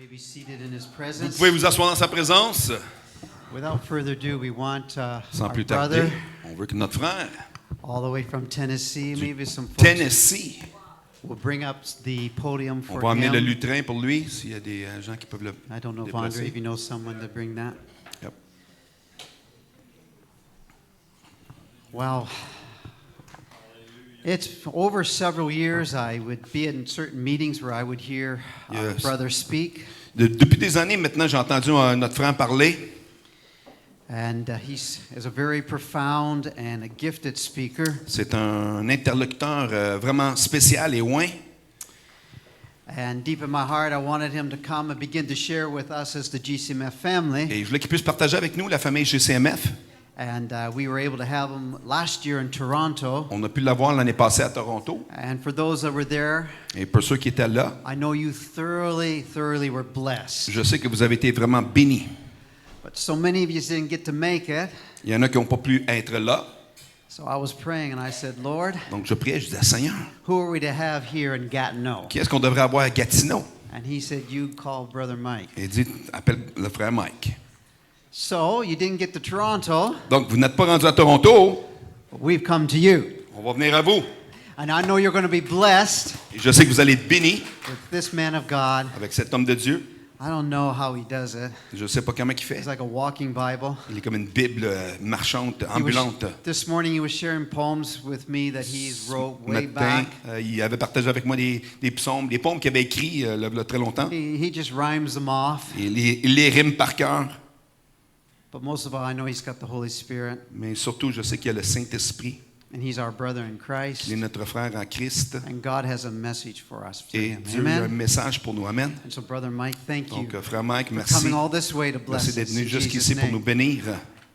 may be seated in his Vous presence. pouvez vous asseoir dans sa présence. Without further ado, we want Sans our plus brother tarder, on veut que notre frère, all the way from Tennessee, maybe some folks Tennessee, will bring up the podium on for va amener le him. lutrin pour lui, s'il y a des gens qui peuvent le I don't know if Andre, déplacer. if you know someone to bring that. Yep. Well, it's over several years. I would be in certain meetings where I would hear our Yes. brother speak, Depuis des années maintenant, j'ai entendu notre frère parler. and he's is a very profound and a gifted speaker. C'est un interlocuteur vraiment spécial et oint. And deep in my heart, I wanted him to come and begin to share with us as the GCMF family. Et je voulais qu'il puisse partager avec nous, la famille GCMF. And we were able to have him last year in Toronto. On a pu l'avoir l'année passée à Toronto. And for those that were there, Et pour ceux qui étaient là, I know you thoroughly were blessed. je sais que vous avez été vraiment bénis. But so many of you didn't get to make it. Il y en a qui n'ont pas pu être là. So I was praying and I said, Lord, Donc je priais, je disais, Seigneur, who are we to have here in Gatineau? qui est-ce qu'on devrait avoir à Gatineau? And he said, you call Brother Mike. Et il dit, appelle le frère Mike. So you didn't get to Toronto, Donc vous n'êtes pas rendu à Toronto, but we've come to you. on va venir à vous. And I know you're going to be blessed Et je sais que vous allez être bénis with this man of God. avec cet homme de Dieu. I don't know how he does it. Je ne sais pas comment il fait. He's like a walking Bible. Il est comme une Bible marchande, He was- ambulante. This morning he was sharing poems with me that he's wrote Ce way matin, back. il avait partagé avec moi des psaumes, des poèmes qu'il avait écrits il y a très longtemps. He just rhymes them off. Il les rime par cœur. But most of all, I know he's got the Holy Spirit, Mais surtout, je sais qu'il y a le Saint-Esprit. and he's our brother in Christ. Il est notre frère en Christ. And God has a message for us through Et him. Dieu a un Amen. message pour nous. Amen. And so, Brother Mike, thank you Donc, frère Mike, for merci. coming all this way to bless Merci us. d'être venu In jusqu'ici Jesus' pour nous name. bénir.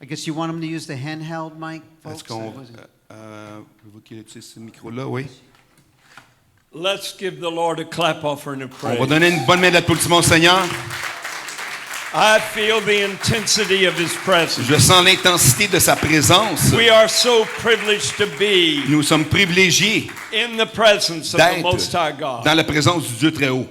I guess you want him to use the handheld mic, Est-ce folks? qu'on vous qu'il utilise ce micro-là, oui? Let's give the Lord a clap offering of On va praise. donner une bonne main d'applaudissement au Seigneur. I feel the intensity of His presence. Je sens l'intensité de sa présence. We are so privileged to be Nous sommes privilégiés in the presence of the Most d'être High God. dans la présence du Dieu très haut.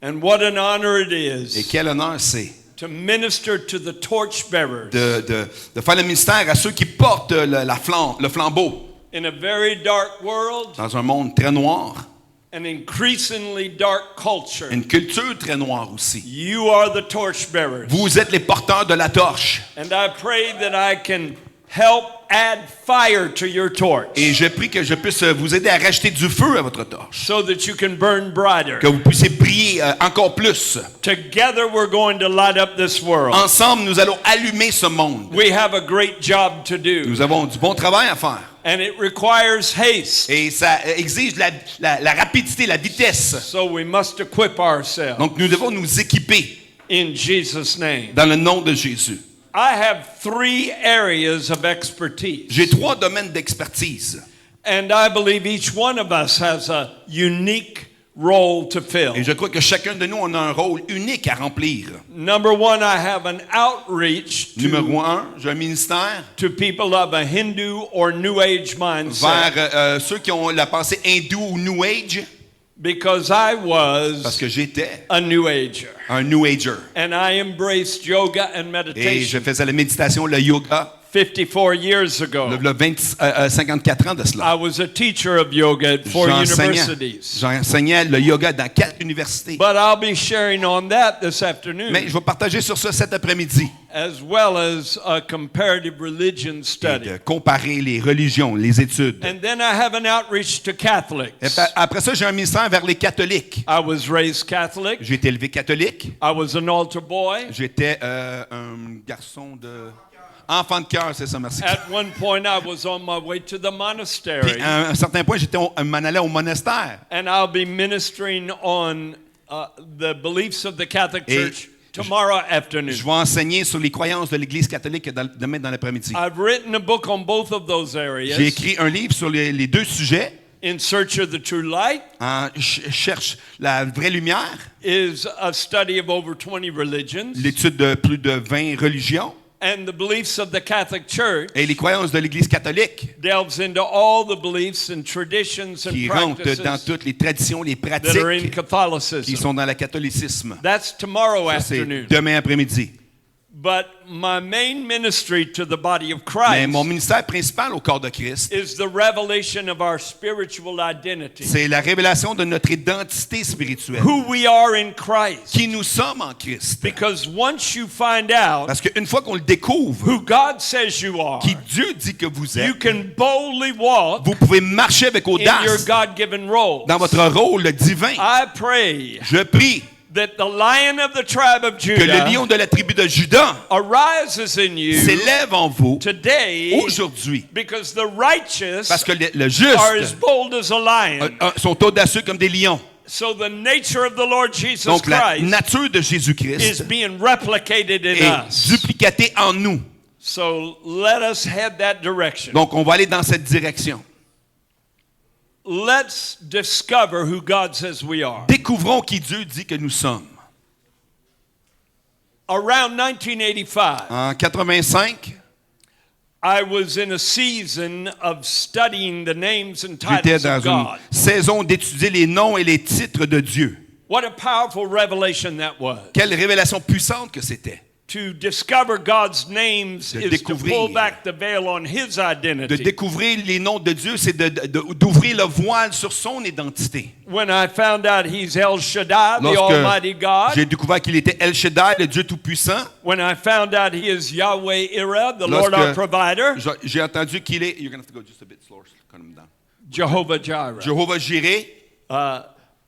And what an honor it Et is quel honneur c'est to minister to the torchbearers de faire le ministère à ceux qui portent le flambeau in a very dark world, dans un monde très noir, an increasingly dark culture. une culture très noire aussi. You are the torchbearers. Vous êtes les porteurs de la torche. And I pray that I can help add fire to your torch Et je prie que je puisse vous aider à rajouter du feu à votre torche. so that you can burn brighter. Que vous puissiez briller encore plus. Together we're going to light up this world. Ensemble, nous allons allumer ce monde. We have a great job to do, Nous avons du bon travail à faire. and it requires haste. Et ça exige la rapidité, la vitesse. So we must equip ourselves Donc nous devons nous équiper in Jesus' name. dans le nom de Jésus. I have 3 areas of expertise, J'ai 3 domaines d'expertise. and I believe each one of us has a unique role to fill. Et je crois que chacun de nous, on a un rôle unique à remplir. Number 1, I have an outreach Numéro 1, j'ai un ministère to people of a Hindu or New Age mindset, vers ceux qui ont la pensée hindoue ou New Age, because I parce was que j'étais a New Ager, un New Ager. and I embraced yoga and Et je meditation faisais la méditation, le yoga, 54 years ago. le 54 ans de cela. I was a teacher of yoga at 4 universities. J'enseignais le yoga dans 4 universités. But I'll be sharing on that this afternoon, Mais je vais partager sur ça cet après-midi. as well as a comparative religion Et study. de comparer les religions, les études. And then I have an outreach to Et Catholics. après ça, j'ai un ministère vers les catholiques. I was raised Catholic. J'ai été élevé catholique. I was an altar boy. J'étais un garçon de... Enfant de cœur, c'est ça, merci. At one point, I was on my way to the Puis monastery, à un certain point, m'en allais au monastère. and I'll be ministering on the beliefs of the Catholic Et Church tomorrow afternoon. Je vais enseigner sur les croyances de l'Église catholique demain dans l'après-midi. I've written a book on both of those areas. J'ai écrit un livre sur les 2 sujets. In Search of the True Light Cherche la vraie lumière, is a study of over 20 religions. l'étude de plus de 20 religions. and the beliefs of the Catholic Church et les croyances de l'Église catholique delves into all the beliefs and traditions and qui rentrent dans practices toutes les traditions, les that are in pratiques qui Catholicism. sont dans le catholicisme. That's tomorrow Ça, c'est afternoon. demain après-midi. But my main ministry to the body of Mais Christ mon ministère principal au corps de Christ, is the revelation of our spiritual identity. c'est la révélation de notre identité spirituelle. Who we are in Christ. Qui nous sommes en Christ. Because once you find out Parce qu'une fois qu'on le découvre, who God says you are, qui Dieu dit que vous you êtes, can boldly walk vous pouvez marcher avec in your audace God-given role. dans votre rôle divin. I pray Je prie that the Lion of the tribe of que le Judah lion de la tribu de Juda arises in you s'élève en vous today aujourd'hui. because the righteous Parce que le are as juste bold as a lion. sont audacieux comme des lions. So the nature of the Lord Jesus Donc la Christ nature de is Jésus-Christ being replicated in est us. duplicatée en nous. So let us head that direction. Donc on va aller dans cette direction. Let's discover who God says we are. Découvrons qui Dieu dit que nous sommes. Around 1985, En 85, I was in a season of studying the names and j'étais titles dans of une God. saison d'étudier les noms et les titres de Dieu. What a powerful revelation that was. Quelle révélation puissante que c'était. To discover God's names De is to découvrir. pull back the veil on His De identity. découvrir les noms de Dieu, c'est d'ouvrir le voile sur son identité. When I found out He's El Shaddai, the Almighty God. J'ai découvert qu'il était El Shaddai, le Dieu Tout-Puissant, When I found out He is Yahweh Ira, the Lord our Lorsque- provider. j'ai entendu qu'il est... You're going to have to go just a bit slower. calm him down. Jehovah Jireh. Jehovah Jireh,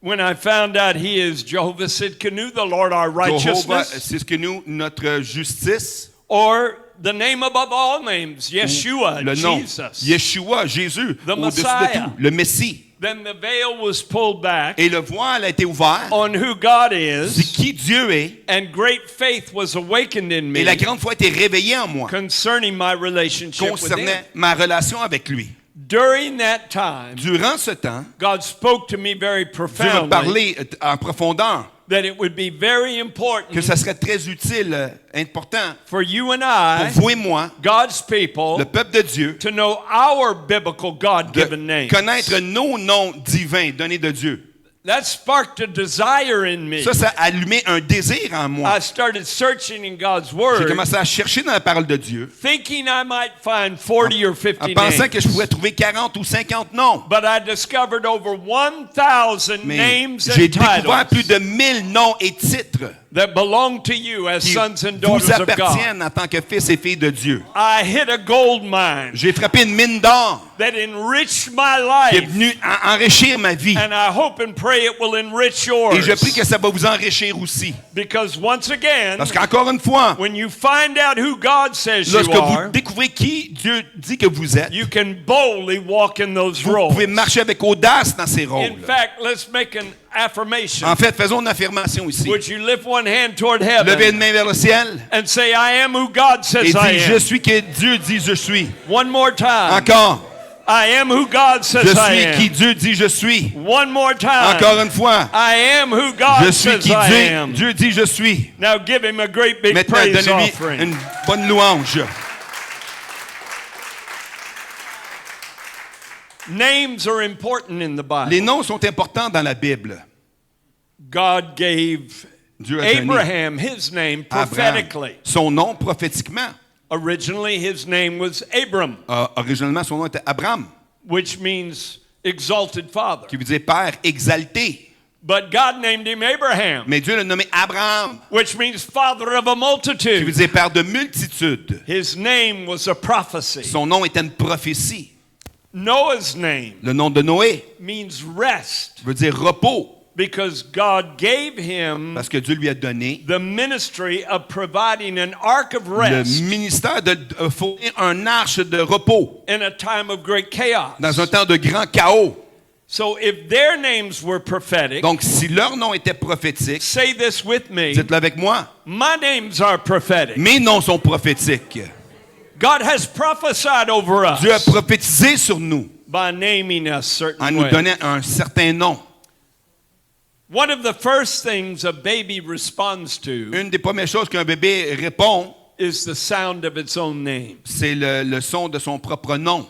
When I found out He is Jehovah Sidkenu, the Lord our Jehovah, righteousness. c'est ce que nous, notre justice, Or the name above all names, Yeshua, le nom, Jesus. Yeshua, Jésus, The au-dessus de Messiah. tout, le Messie. Then the veil was pulled back Et le voile a été ouvert, on who God c'est is, qui Dieu est, and great faith was awakened in et me la grande foi a été réveillée en moi, concerning my relationship with Him. concernant ma relation avec lui. During that time, Durant ce temps, God spoke to me very Dieu m'a profoundly parlé en profondeur that it would be very que important ça serait très utile, important, for you and pour I, vous et moi, God's people, le peuple de Dieu, to know our biblical de God-given names. connaître nos noms divins donnés de Dieu. That sparked a desire in me. Ça a allumé un désir en moi. I started searching in God's J'ai Word, commencé à chercher dans la parole de Dieu, thinking I might find 40 or en 50 pensant names. que je pouvais trouver 40 ou 50 noms. But I discovered over 1,000 Mais names j'ai and découvert plus titles de 1000 noms et titres that belong to you as qui sons and vous daughters of God. appartiennent en tant que fils et filles de Dieu. I hit a gold mine J'ai frappé une mine d'or that enriched my qui est life, venue enrichir ma vie. and I hope and pray it will enrich yours. Et je prie que ça va vous enrichir aussi. Because once again, Parce qu'encore une fois, when you find out who God says lorsque you vous are, découvrez qui Dieu dit que vous êtes, you can boldly walk in those vous roles. pouvez marcher avec audace dans ces rôles. In fact, let's make an affirmation. En fait, faisons une affirmation ici. Would you lift one hand toward Levez une heaven main vers le ciel and say, I am who God et says I dis, je am? suis que Dieu dit je suis. One more time. Encore, I am who God je says I suis qui am. Dieu dit je suis. One more time. Encore une fois, I am who je God suis says qui I am. Dieu dit je suis. Now give Him a great big Maintenant, praise donnez-lui offering. une bonne louange. Names are important in the Bible. Les noms sont importants dans la Bible. God gave Dieu a donné Abraham his name à Abraham prophetically. son nom prophétiquement. Originally, his name was Abram, Originalement, son nom était Abraham, which means exalted father. qui veut dire Père exalté. But God named him Abraham, Mais Dieu l'a nommé Abraham, which means father of a qui veut multitude. dire Père de multitudes. His name was a prophecy. Son nom était une prophétie. Noah's name Le nom de Noé means rest veut dire repos, because God gave him parce que Dieu lui a donné the ministry of providing an ark of le rest ministère de fournir un arche de repos in a time of great chaos. dans un temps de grand chaos. So if their names were prophetic, Donc, si leur nom était prophétique, say this with me. dites-le avec moi, My names are prophetic. mes noms sont prophétiques. God has prophesied over us Dieu a prophétisé sur nous by naming us en certain nous ways. donnant un certain nom. One of the first things a baby responds to Une des premières choses qu'un bébé répond, is the sound of its own name. C'est le son de son propre nom.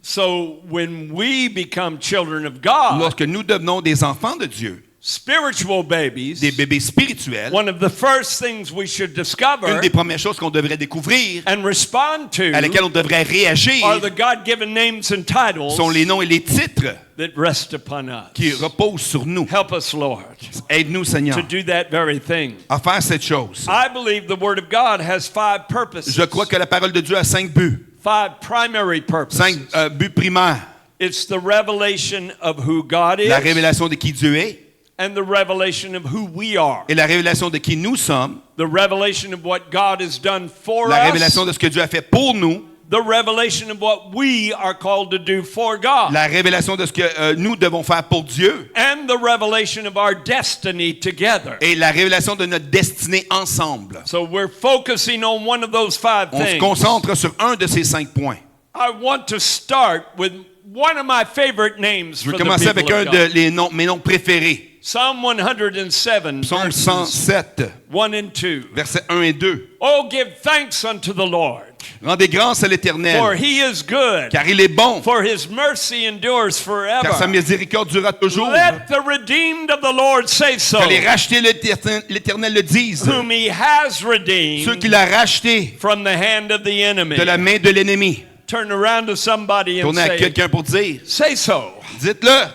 So when we become children of God, Lorsque nous devenons des enfants de Dieu, spiritual babies, des bébés spirituels, one of the first things we should discover une des premières choses qu'on devrait découvrir, and respond to à laquelle on devrait réagir, are the God-given names and titles sont les noms et les titres that rest upon us. qui reposent sur nous. Help us, Lord, Aide-nous, Seigneur, to do that very thing. à faire cette chose. I believe the Word of God has 5 purposes. Je crois que la parole de Dieu a 5 buts, 5 primary purposes. 5 buts primaires. It's the revelation of who God is La révélation de qui Dieu est and the revelation of who we are. et la révélation de qui nous sommes, The revelation of what God has done for la us. révélation de ce que Dieu a fait pour nous, The revelation of what we are called to do for God. la révélation de ce que nous devons faire pour Dieu And the revelation of our destiny together. et la révélation de notre destinée ensemble. So we're focusing on one of those 5 On se things. concentre sur un de ces 5 points. I want to start with one of my favorite names Je for vais the commencer avec people un of de God. mes noms préférés. Psalm 107, Psaume verses 107, 1 and 2. versets 1 et 2. Oh, give thanks unto the Lord, Rendez grâce à for l'Éternel, he is good, car il est bon, for his mercy endures car sa forever. miséricorde durera toujours. Let the redeemed of the Lord say so, Que les rachetés l'Éternel le disent. whom he has Ceux redeemed qu'il a rachetés from the hand of the enemy. de la main de l'ennemi. Turn around to somebody and Tournez à say, quelqu'un pour dire, say so. dites-le.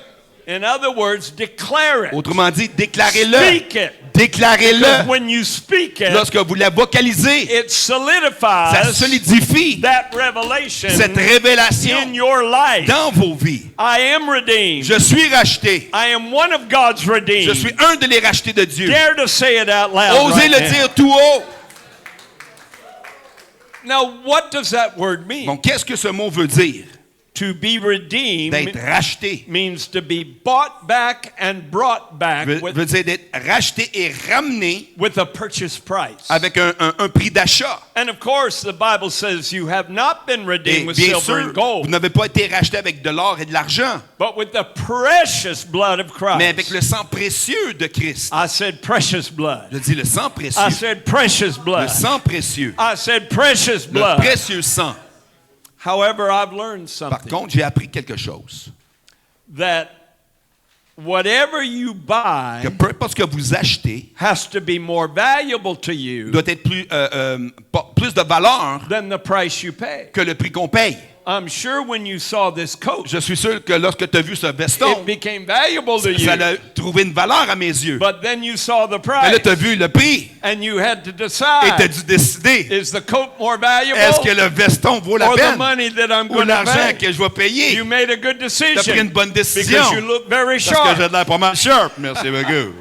In other words, declare it. Autrement dit, déclarez-le. Speak it. Because Déclarez-le. when you speak it, Lorsque vous la vocalisez, it ça solidifies solidifie that revelation cette in révélation your life. dans vos vies. I am redeemed. Je suis racheté. I am one of God's Je redeemed. suis un de les rachetés de Dieu. Dare to say it out loud. Osez right le now. dire tout haut. Now, what does that word mean? Donc, qu'est-ce que ce mot veut dire? To be redeemed D'être racheté. means to be bought back and brought back Veut dire d'être racheté et ramené with a purchase price. avec un prix d'achat. And of course, the Bible says you have not been Et redeemed with bien silver sûr, and vous gold, n'avez pas été racheté avec de l'or et de l'argent, but with the precious blood of Christ. mais avec le sang précieux de Christ. I said precious blood. Je dis le sang I précieux. said precious Le blood. sang précieux. I said precious Le blood. précieux sang. However, I've learned Par something. contre, j'ai appris quelque chose. That whatever you Que buy peu importe ce que vous achetez, has to be more valuable to you doit être plus de valeur than the price you pay. que le prix qu'on paye. I'm sure when you saw this coat, Je suis sûr que lorsque tu as vu ce veston, it became valuable to ça you. a trouvé une valeur à mes yeux. But then you saw the Mais là, price, tu as vu le prix and you had to et tu as decide, dû décider, is the coat more valuable est-ce que le veston vaut la or the peine money that I'm ou going to l'argent pay? que je vais payer? You made a good Tu as pris une decision bonne décision because you look very parce que sharp. j'ai de l'air pas mal sharp. Merci beaucoup.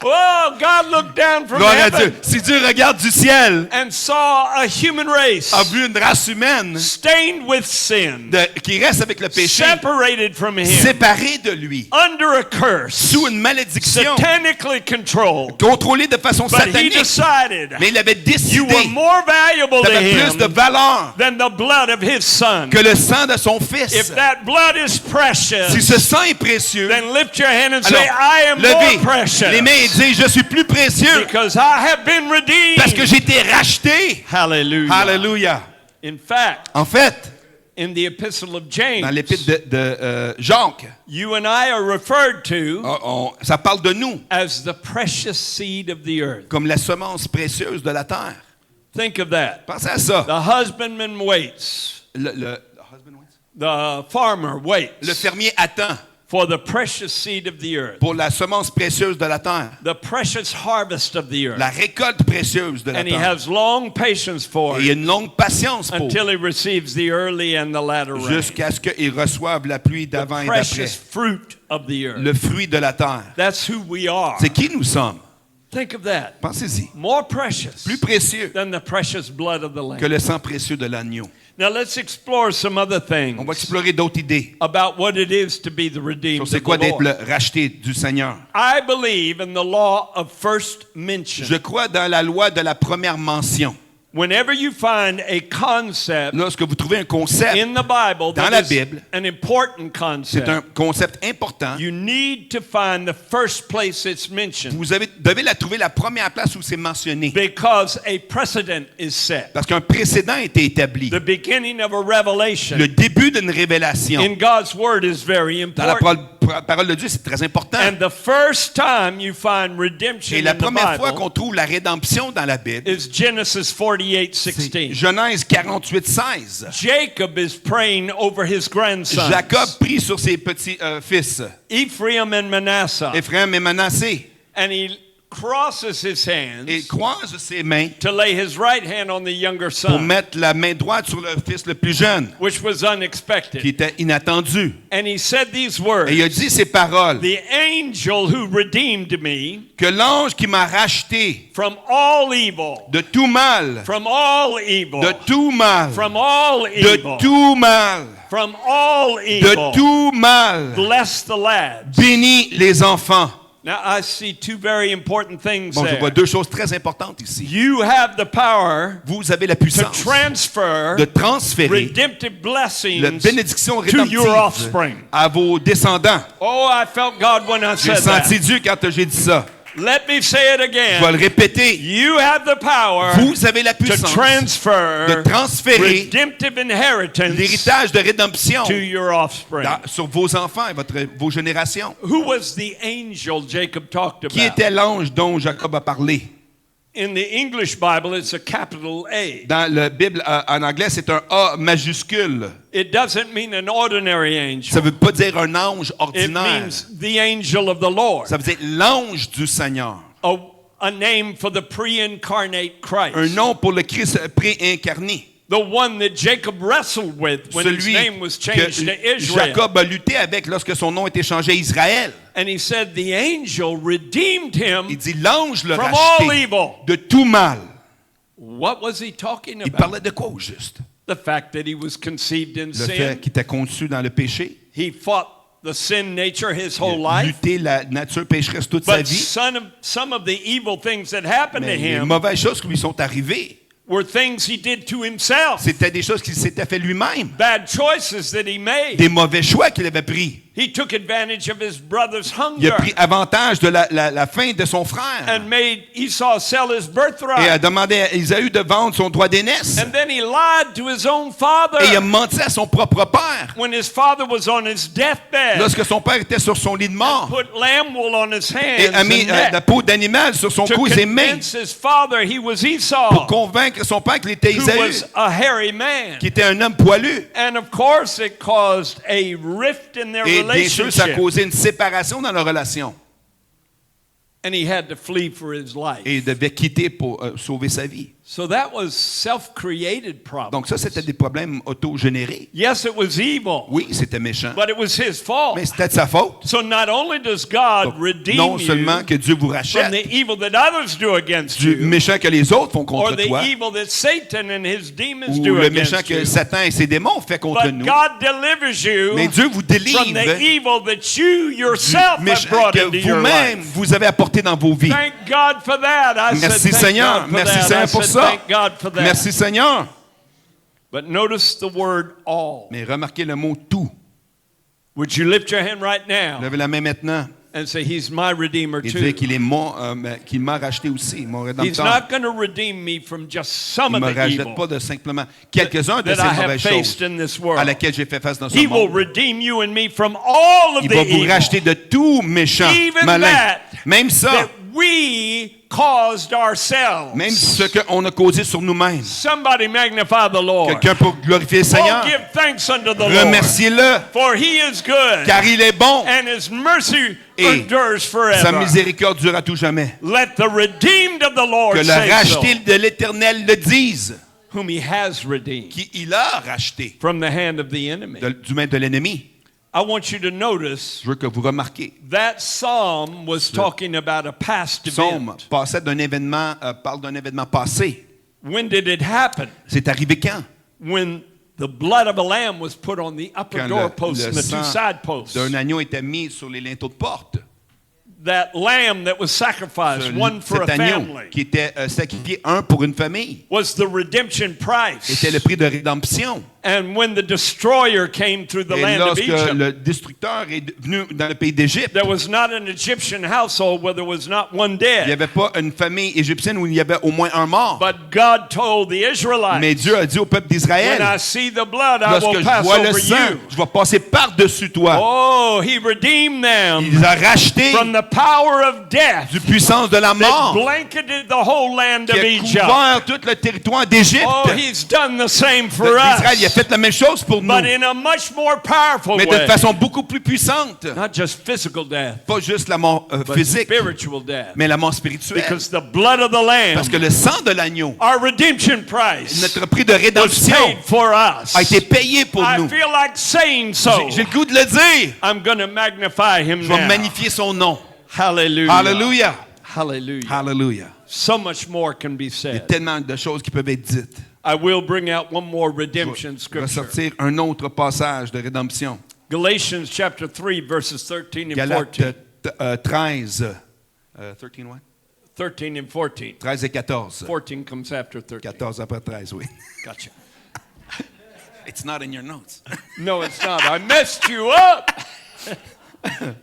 Oh, God looked down from Gloire à Dieu. heaven Si Dieu regarde du ciel, and saw a human race a vu une race humaine stained with sin, qui reste avec le péché, separated from Him, séparée de lui, under a curse, sous une malédiction, satanically controlled. contrôlée de façon But He satanique. decided Mais il avait you décidé were more valuable to d'avoir plus de Him valeur than the blood of His Son. que le sang de son fils. If that blood is Si precious, ce sang est précieux, then lift your hand and say, alors I am more levez precious les mains et dis, je suis plus précieux because I have been redeemed. parce que j'ai été racheté. Hallelujah. Alléluia. In fact, En fait, in the epistle of dans James, l'épître de Jacques, you and I are referred to ça parle de nous as the precious seed of the earth. comme la semence précieuse de la terre. Think of that. Pensez à ça. The husbandman waits. The farmer waits Le fermier attend for the precious seed of the earth, pour la semence précieuse de la terre, the precious harvest of the earth. la récolte précieuse de la And he terre. has long patience for Et il y a it une longue patience pour until he receives the early and the latter rain. jusqu'à ce qu'ils reçoivent la pluie The d'avant et d'après. precious fruit of the earth. Le fruit de la terre. That's who we are. C'est qui nous sommes? Think of that. Pensez-y. More precious Plus précieux than the precious blood of the que Lamb. le sang précieux de l'agneau. Now let's explore some other things On va explorer d'autres idées about what it is to be the redeemed sur of c'est the quoi d'être Lord. le racheté du Seigneur. I believe in the law of first mention. Je crois dans la loi de la première mention. Whenever you find a concept Lorsque vous trouvez un concept, in the Bible dans that la is Bible, an important c'est un concept, concept important, you need to find the first place it's mentioned vous devez la trouver la première place où c'est mentionné. because a precedent is set. Parce qu'un précédent a été établi. The beginning of a revelation Le début d'une révélation in God's Word is very dans la important. parole de Dieu, c'est très important. And the first time you find redemption Et la in the première fois Bible qu'on trouve la rédemption dans la Bible, is Genesis 48:16. c'est Genèse 48:16. Jacob is praying over his grandsons, Jacob prie sur ses petits fils, Ephraim and Manasseh, Ephraim et Manassé, and he crosses his hands et croise ses mains to lay his right hand on the younger pour son, mettre la main droite sur le fils le plus jeune, which was qui unexpected. était inattendu. And he said these Et words, il a dit ces paroles, "The angel who redeemed me que l'ange qui m'a racheté from all evil, de tout mal, from all evil, de tout mal, from all de evil, tout mal, from all de evil, tout mal, bless the lads." bénis les enfants. Now I see two very important things Bon, je there. vois deux choses très importantes ici. You have the power Vous avez la to puissance transfer de transférer redemptive la blessings bénédiction to your rédemptive offspring. à vos descendants. Oh, I felt God when I J'ai said that. senti Dieu quand j'ai dit ça. Let me say it Je vais again. le répéter. You have the power Vous avez la to puissance transfer de transférer redemptive inheritance l'héritage de rédemption to your offspring. sur vos enfants et vos générations. Who was the angel Jacob talked Qui about? était l'ange dont Jacob a parlé? In the English Bible, it's a capital A. Dans la Bible en anglais, c'est un A majuscule. It doesn't mean an ordinary angel. Ça ne veut pas dire un ange It ordinaire. means the angel of the Lord. Ça veut dire l'ange du Seigneur. A name for the pre-incarnate Christ. Un nom pour le Christ préincarné. The one that Jacob wrestled with when his Celui name was changed to que Israel. Jacob a lutté avec lorsque son nom était changé à Israël. And he said the angel redeemed him Il dit l'ange l'a from all racheté evil. de tout mal. What was he talking Il about? parlait de quoi au juste? The fact that he was conceived in Le sin. fait qu'il était conçu dans le péché. He fought the sin nature his whole life. Lutter la nature pécheresse toute sa But vie. some of the evil things that happened to Mais les him mauvaises choses qui lui sont arrivées, were things he did to himself. c'était des choses qu'il s'était fait lui-même. Bad choices that he made. Des mauvais choix qu'il avait pris. He took advantage of his brother's Il a hunger pris avantage de la faim de son frère. and made Esau sell his Et a birthright. demandé à Ésaü de vendre son droit d'aînesse. And then he lied to his own father Et il a menti à son propre père. when his father was on his deathbed. Lorsque son père était sur son lit de mort. Put lamb wool on his Et hands a mis and neck la peau d'animal sur son to cou et ses mains. convince his father he was Pour Esau, convaincre son père qu'il était who Ésaü. was a hairy man. Qui était un homme poilu. And of course it caused a rift in their Et bien sûr, ça a relationship. causé une séparation dans leur relation. And he had to flee for his life. Et il devait quitter pour sauver sa vie. So that was self-created problems. Donc ça, c'était des problèmes auto-générés. Yes, it was evil, Oui, c'était méchant. but it was his fault. Mais c'était de sa faute. So not only does God Donc, redeem non you seulement que Dieu vous from rachète the evil that others do against du you, méchant que les autres font or contre the toi, evil that Satan and his demons ou do le méchant against que you, Satan et ses démons font contre but nous, God delivers you mais Dieu vous from délivre the evil that you du yourself have méchant brought into que your vous-même life. vous avez apporté dans vos vies. Thank God for that. I Merci said, thank Seigneur, God for merci that. I Seigneur pour said, ça. thank God for that. Merci Seigneur. But notice the word all. Mais remarquez le mot tout. Would you lift your hand right now Levez la main maintenant and say, He's my Redeemer et too? dire qu'il m'a racheté aussi, mon He's rédempteur. not going to redeem me from just some Il of ne me the rachète evil pas de simplement quelques-uns de that ces I have mauvaises faced choses in this à world. laquelle j'ai fait face dans ce He will monde. redeem you and me from all of Il the va vous evil racheter de tout méchant, Even malin. that. Même ça, that we caused ourselves. même ce qu'on a causé sur nous-mêmes. Somebody magnify the Lord. Quelqu'un pour glorifier le Seigneur, Oh, give thanks unto the Lord. remerciez-le, For He is good. car il est bon. And His mercy Et endures sa forever. miséricorde dure à tout jamais. Let the redeemed of the Lord Que le say racheté so, de l'Éternel le dise, whom He has redeemed qui il a racheté from the hand of the enemy. du main de l'ennemi. I want you to notice Je veux que vous remarquiez. that psalm was talking about a past Psaume event. parle d'un événement passé. When did it happen? C'est arrivé quand? When the blood of a lamb was put on the upper Quand doorposts le and the two sang side posts. d'un agneau était mis sur les linteaux de porte. that lamb that was sacrificed, one for a cet agneau family, qui était sacrifié, un pour une famille, was the redemption price. était le prix de rédemption. And when the destroyer came through the Et land of lorsque Egypt, le destructeur est venu dans le pays d'Égypte, there was not an Egyptian household where there was not one il n'y dead. avait pas une famille égyptienne où il y avait au moins un mort. But God told the Israelites, Mais Dieu a dit au peuple when I d'Israël, see the blood, I lorsque will je pass vois le over sang, you. je vais passer par-dessus toi. Oh, he redeemed them Il les a rachetés from the power of death du puissance de la that mort blanketed the whole land qui of a Egypt. couvert tout le territoire d'Égypte. Oh, he's done the same for L'Israël, il a us, fait la même chose pour nous, but in a much more powerful mais de way. façon beaucoup plus puissante. Not just physical death, Pas juste la mort but physique, spiritual death. mais la mort spirituelle. Because the blood of the Lamb, Parce que le sang de l'agneau, our redemption price, notre prix de was rédemption, paid for us. a été payé pour I nous. feel like saying so. J'ai le goût de le dire. I'm going to magnify him Je vais now. magnifier son nom. Hallelujah. Alléluia. Hallelujah. Alléluia. So much more can be Il y a said. tellement de choses qui peuvent être dites. I will bring out one more redemption Je vais scripture. sortir un autre passage de rédemption. Galatians chapter 3 verses 13 and Galates 14. 13. 13 what? 13 and 14. 13 et 14. 14 comes after 13. 14 après 13, oui. Gotcha. It's not in your notes. No, it's not. I messed you up.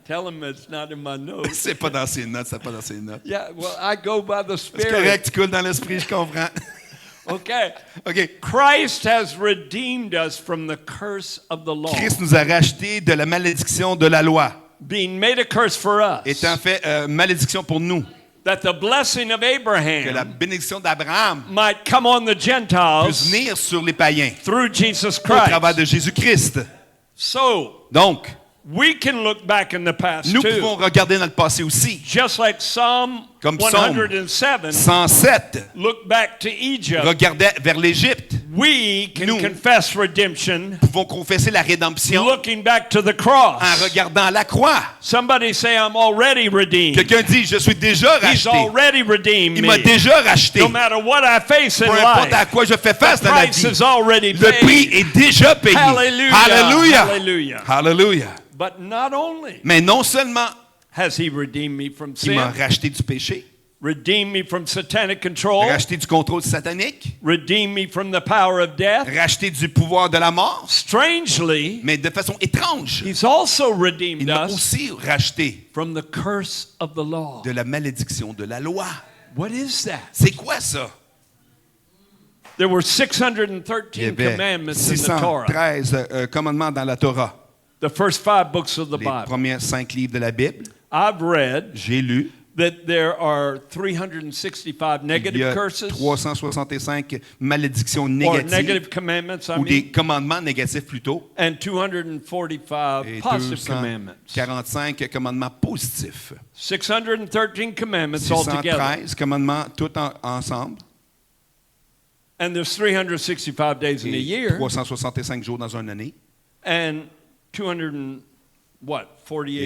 Tell him it's not in my notes. C'est pas dans ses notes, c'est pas dans ses notes. Yeah, well, I go by the C'est Spirit. correct, tu coules dans l'esprit, je comprends. Okay. OK. Christ has redeemed us from the curse of the law, Christ nous a rachetés de la malédiction de la loi, being made a curse for us, étant fait malédiction pour nous. that the blessing of Que la Abraham bénédiction d'Abraham might come on the puisse Gentiles venir sur les païens through Jesus au travers Christ. de Jésus-Christ. So, Donc, we can look back in the past nous too. pouvons regarder dans le passé aussi. Just like Psalm Comme Psaume 107, 107 look back to Egypt. regardait vers l'Égypte. We can Nous confess redemption Nous pouvons confesser la rédemption looking back to the cross. en regardant la croix. Somebody say, I'm already redeemed. Quelqu'un dit, je suis déjà He's racheté. already redeemed Il m'a me. déjà racheté. No matter what I face in Peu importe à life, quoi je fais face the dans la price vie, is already le prix paid. est déjà payé. Hallelujah. Alléluia. Hallelujah. Alléluia. But not only Mais non seulement has he redeemed me from il m'a sin, racheté du péché, redeemed me from satanic control, racheté du contrôle satanique, redeemed me from the power of death. racheté du pouvoir de la mort, Strangely, mais de façon étrange, he's also il redeemed m'a us aussi racheté from the curse of the law. de la malédiction de la loi. What is that? C'est quoi ça? There were Il y 613 avait commandments in the Torah, 613 commandements dans la Torah, the first 5 books of the les Bible. premiers 5 livres de la Bible. I've read J'ai lu, that there are 365 il y negative a curses 365 malédictions or négatives, negative commandments, I ou des mean, commandements négatifs plutôt, and 245 et positive commandments. 245 commandements positifs. 613 commandments altogether. 613 commandements tous ensemble, And there's 365 days in a et year, 365 jours dans une année, and 48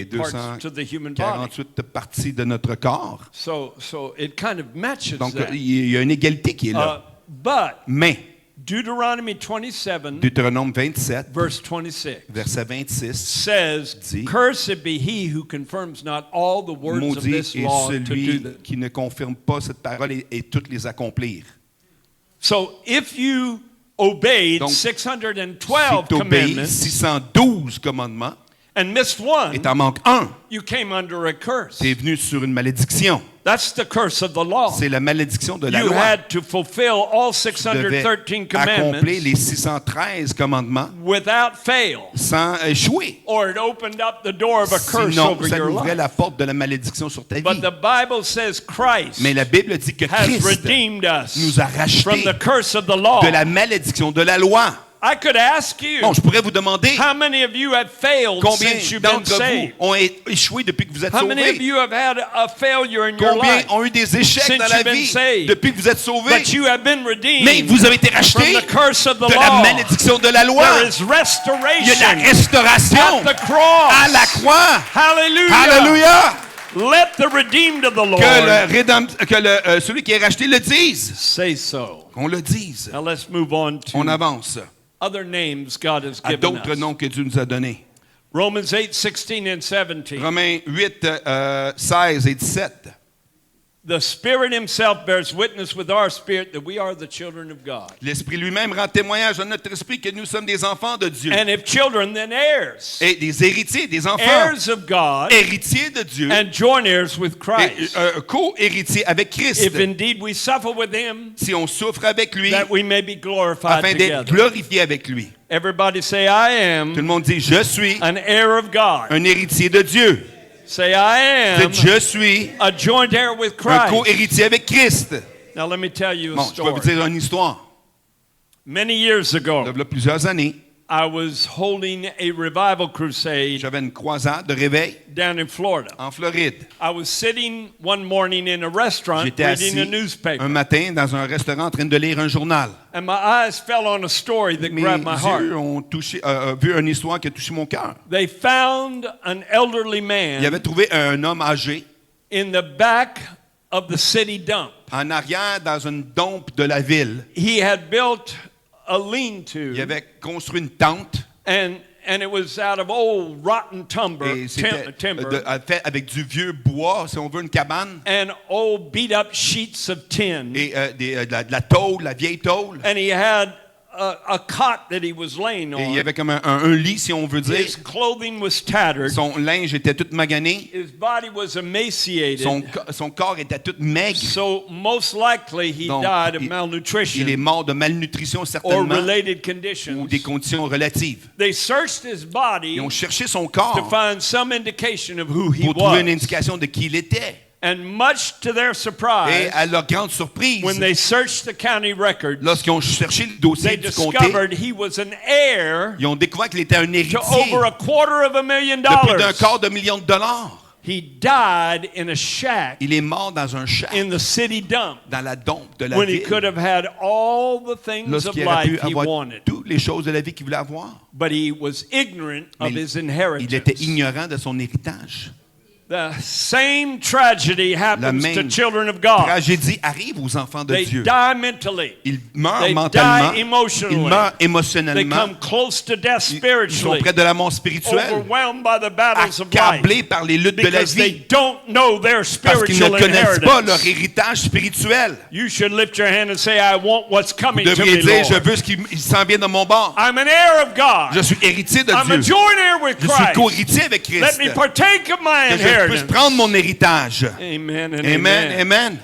et parts to the human body. 248 parties de notre corps. So it kind of matches Donc, that. il y a une égalité qui est là. But Mais, Deuteronomy 27, Deutéronome 27, verse 26, verset 26, says, dit, "Cursed be he who confirms not all the words of maudit this est law to do celui them." qui ne confirme pas cette parole et toutes les accomplir. So if you obeyed Donc, 612 Si tu obéis commandments 612 commandements and missed one, et t'en manques un, you came under a curse. tu es venu sur une malédiction. That's the curse of the law. C'est la malédiction de la You loi. had to fulfill all Tu devais 613 accomplir commandments les 613 commandements without fail, sans échouer. or it opened up the door of a curse Sinon, over ça your ouvrait life. la porte de la malédiction sur ta But vie. the Bible says Christ Mais la Bible dit que has Christ redeemed us nous a from rachetés the curse of the law. de la malédiction de la loi. I could ask you, Bon, je pourrais vous demander how many of you have failed combien since you've been d'entre vous saved? ont échoué depuis que vous êtes How many of sauvés. you have had a failure in your Combien life? ont eu des échecs Since dans la you've been vie saved. depuis que vous êtes sauvés. But you have been Mais redeemed vous avez été from rachetés the curse of the de la law. malédiction de la loi. There is Il y a la restoration restauration at the cross. à la croix. Hallelujah. Alléluia. Let the redeemed of the Lord Celui qui est racheté le dise. say so. Qu'on le dise. Now let's move on to On avance other names God has à given d'autres us. noms que Dieu nous a donnés. Romans 8:16 and 17. Romains 8, 16 et 17. The Spirit himself bears witness with our spirit that we are the children of God. L'Esprit lui-même rend témoignage à notre esprit que nous sommes des enfants de Dieu. And if children, then heirs. Et des héritiers, des enfants. Heirs of God Héritiers de Dieu. and joint heirs with Et Christ. co-héritiers avec Christ. If indeed we suffer with him, Si on souffre avec lui, that we may be glorified afin d'être together. glorifié avec lui. Everybody say, I Tout le am monde dit, je suis an heir of God. un héritier de Dieu. Say, I am Dites, je suis a joint heir with un Christ. co-héritier avec Christ. Now let me tell you a Bon, je vais vous story. dire une histoire. Many years ago, Il y a plusieurs années, I was holding a revival crusade j'avais une croisade de réveil down in Florida. en Floride. I was sitting one morning in a restaurant J'étais reading a assis newspaper, un matin dans un restaurant en train de lire un journal. and my eyes fell on a story that Mes grabbed my heart. yeux ont vu une histoire qui a touché mon cœur. They found an elderly Il man avait trouvé un homme âgé in the back of the city dump. en arrière dans une dompe de la ville. He had built a lean-to, Il avait construit une tente and it was out of old rotten et c'était timber fait avec du vieux bois, si on veut, une cabane, and old beat-up sheets of tin. et de la tôle, la vieille tôle. And he had a cot that he was laying Et il y on. avait comme un lit, si on veut dire. His clothing was tattered. Son linge était tout magané. His body was emaciated. Son corps était tout maigre. So most likely he Donc, died of il est malnutrition mort de malnutrition, or certainement, related ou conditions. des conditions relatives. They searched his body Ils ont cherché son to corps find some indication of who he pour trouver une was. indication de qui il était. And much to their Et surprise, à leur grande surprise, when they searched the county records, lorsqu'ils ont cherché le dossier they du comté, discovered he was an heir ils ont découvert qu'il était un to héritier over $250,000. de plus d'un quart de million de dollars. He died in a shack Il est mort dans un shack, in the city dump dans la dompe de la when he ville, could have had all the things of lorsqu'il aurait pu life he avoir wanted. toutes les choses de la vie qu'il voulait avoir. But he was ignorant of Mais his il était inheritance. ignorant de son héritage. The same tragedy La happens to même children of God. tragédie arrive aux enfants de They Dieu. die mentally. Ils meurent They mentalement, die emotionally. ils meurent They émotionnellement, come close to death ils sont spiritually, près de la mort spirituelle, overwhelmed by the battles of life, accablés par les luttes de la because they vie, don't know their parce qu'ils ne spiritual connaissent pas leur inheritance. héritage spirituel. You should lift your hand and say, I want what's Vous coming to devriez me, dire, je Lord. veux ce qui s'en vient de mon bord. I'm an heir of God. Je suis héritier de I'm a Dieu. joint heir with Je suis Christ. co-héritier avec Let Christ. me partake of my Que je puisse inheritance. prendre mon héritage. Amen and Amen, amen. amen.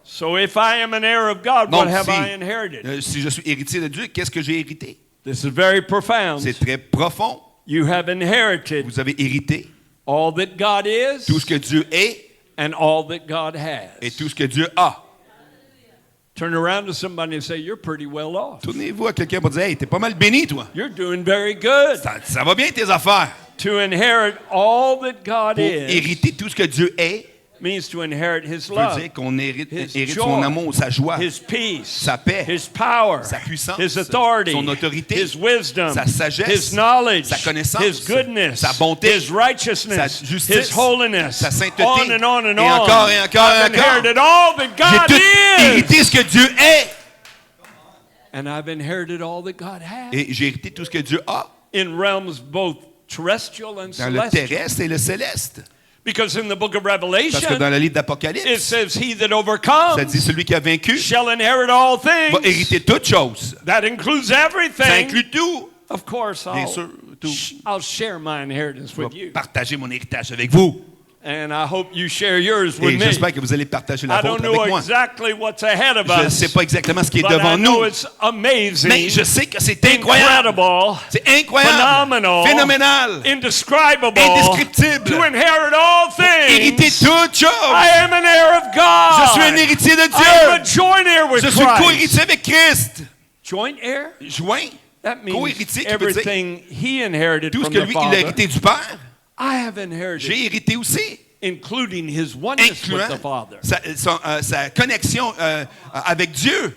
So if I am an heir of God, Donc, what have I inherited? si je suis héritier de Dieu, qu'est-ce que j'ai hérité? This is very profound. C'est très profond. You have inherited Vous avez hérité all that God is tout ce que Dieu est and all that God has. et tout ce que Dieu a. Turn around to somebody and say, you're pretty well off. Tournez-vous à quelqu'un pour dire, hey, t'es pas mal béni, toi. You're doing very good. Ça va bien tes affaires. To inherit all that God Pour is hériter tout ce que Dieu est, means to inherit His veut love, dire qu'on hérite His son joy, amour, sa joie, His peace, sa paix, His power, sa puissance, His authority, son autorité, His wisdom, sa sagesse, His knowledge, sa connaissance, His goodness, sa bonté, His righteousness, sa justice, His holiness, sa sainteté, on and on and et on. encore et encore I've et encore. inherited all that J'ai God tout is, hérité ce que Dieu est. and I've inherited all that God has Et j'ai hérité tout ce que Dieu a in realms both terrestrial and dans le celestial. terrestre et le céleste. Because in the book of Parce que Revelation, dans le livre it d'Apocalypse, says, "He that ça overcomes dit celui qui a vaincu shall inherit all va things." hériter toutes choses. That includes Ça everything. inclut tout. Of course, Bien sûr, tout. I'll share my inheritance Je with vais you, partager mon héritage avec vous. and I hope you share yours Et with me. j'espère que vous allez partager la I don't vôtre avec know moi. exactly what's ahead of Je ne us, sais pas exactement ce qui est but I devant know nous, it's amazing, mais je sais que c'est incroyable. incredible, C'est incroyable, phenomenal, phénoménal, indescribable, indescriptible. to inherit all hériter things. toutes choses. I am an heir of God. Je suis un héritier de I am a Dieu. joint heir with Je suis Christ. co-héritier avec Christ. Joint heir? Joint. That means Co-héritier qui veut dire everything he inherited tout ce from que the lui, il a Father, hérité du Père, I have inherited, j'ai hérité aussi. including his oneness with the Incluant Father. sa connexion avec Dieu.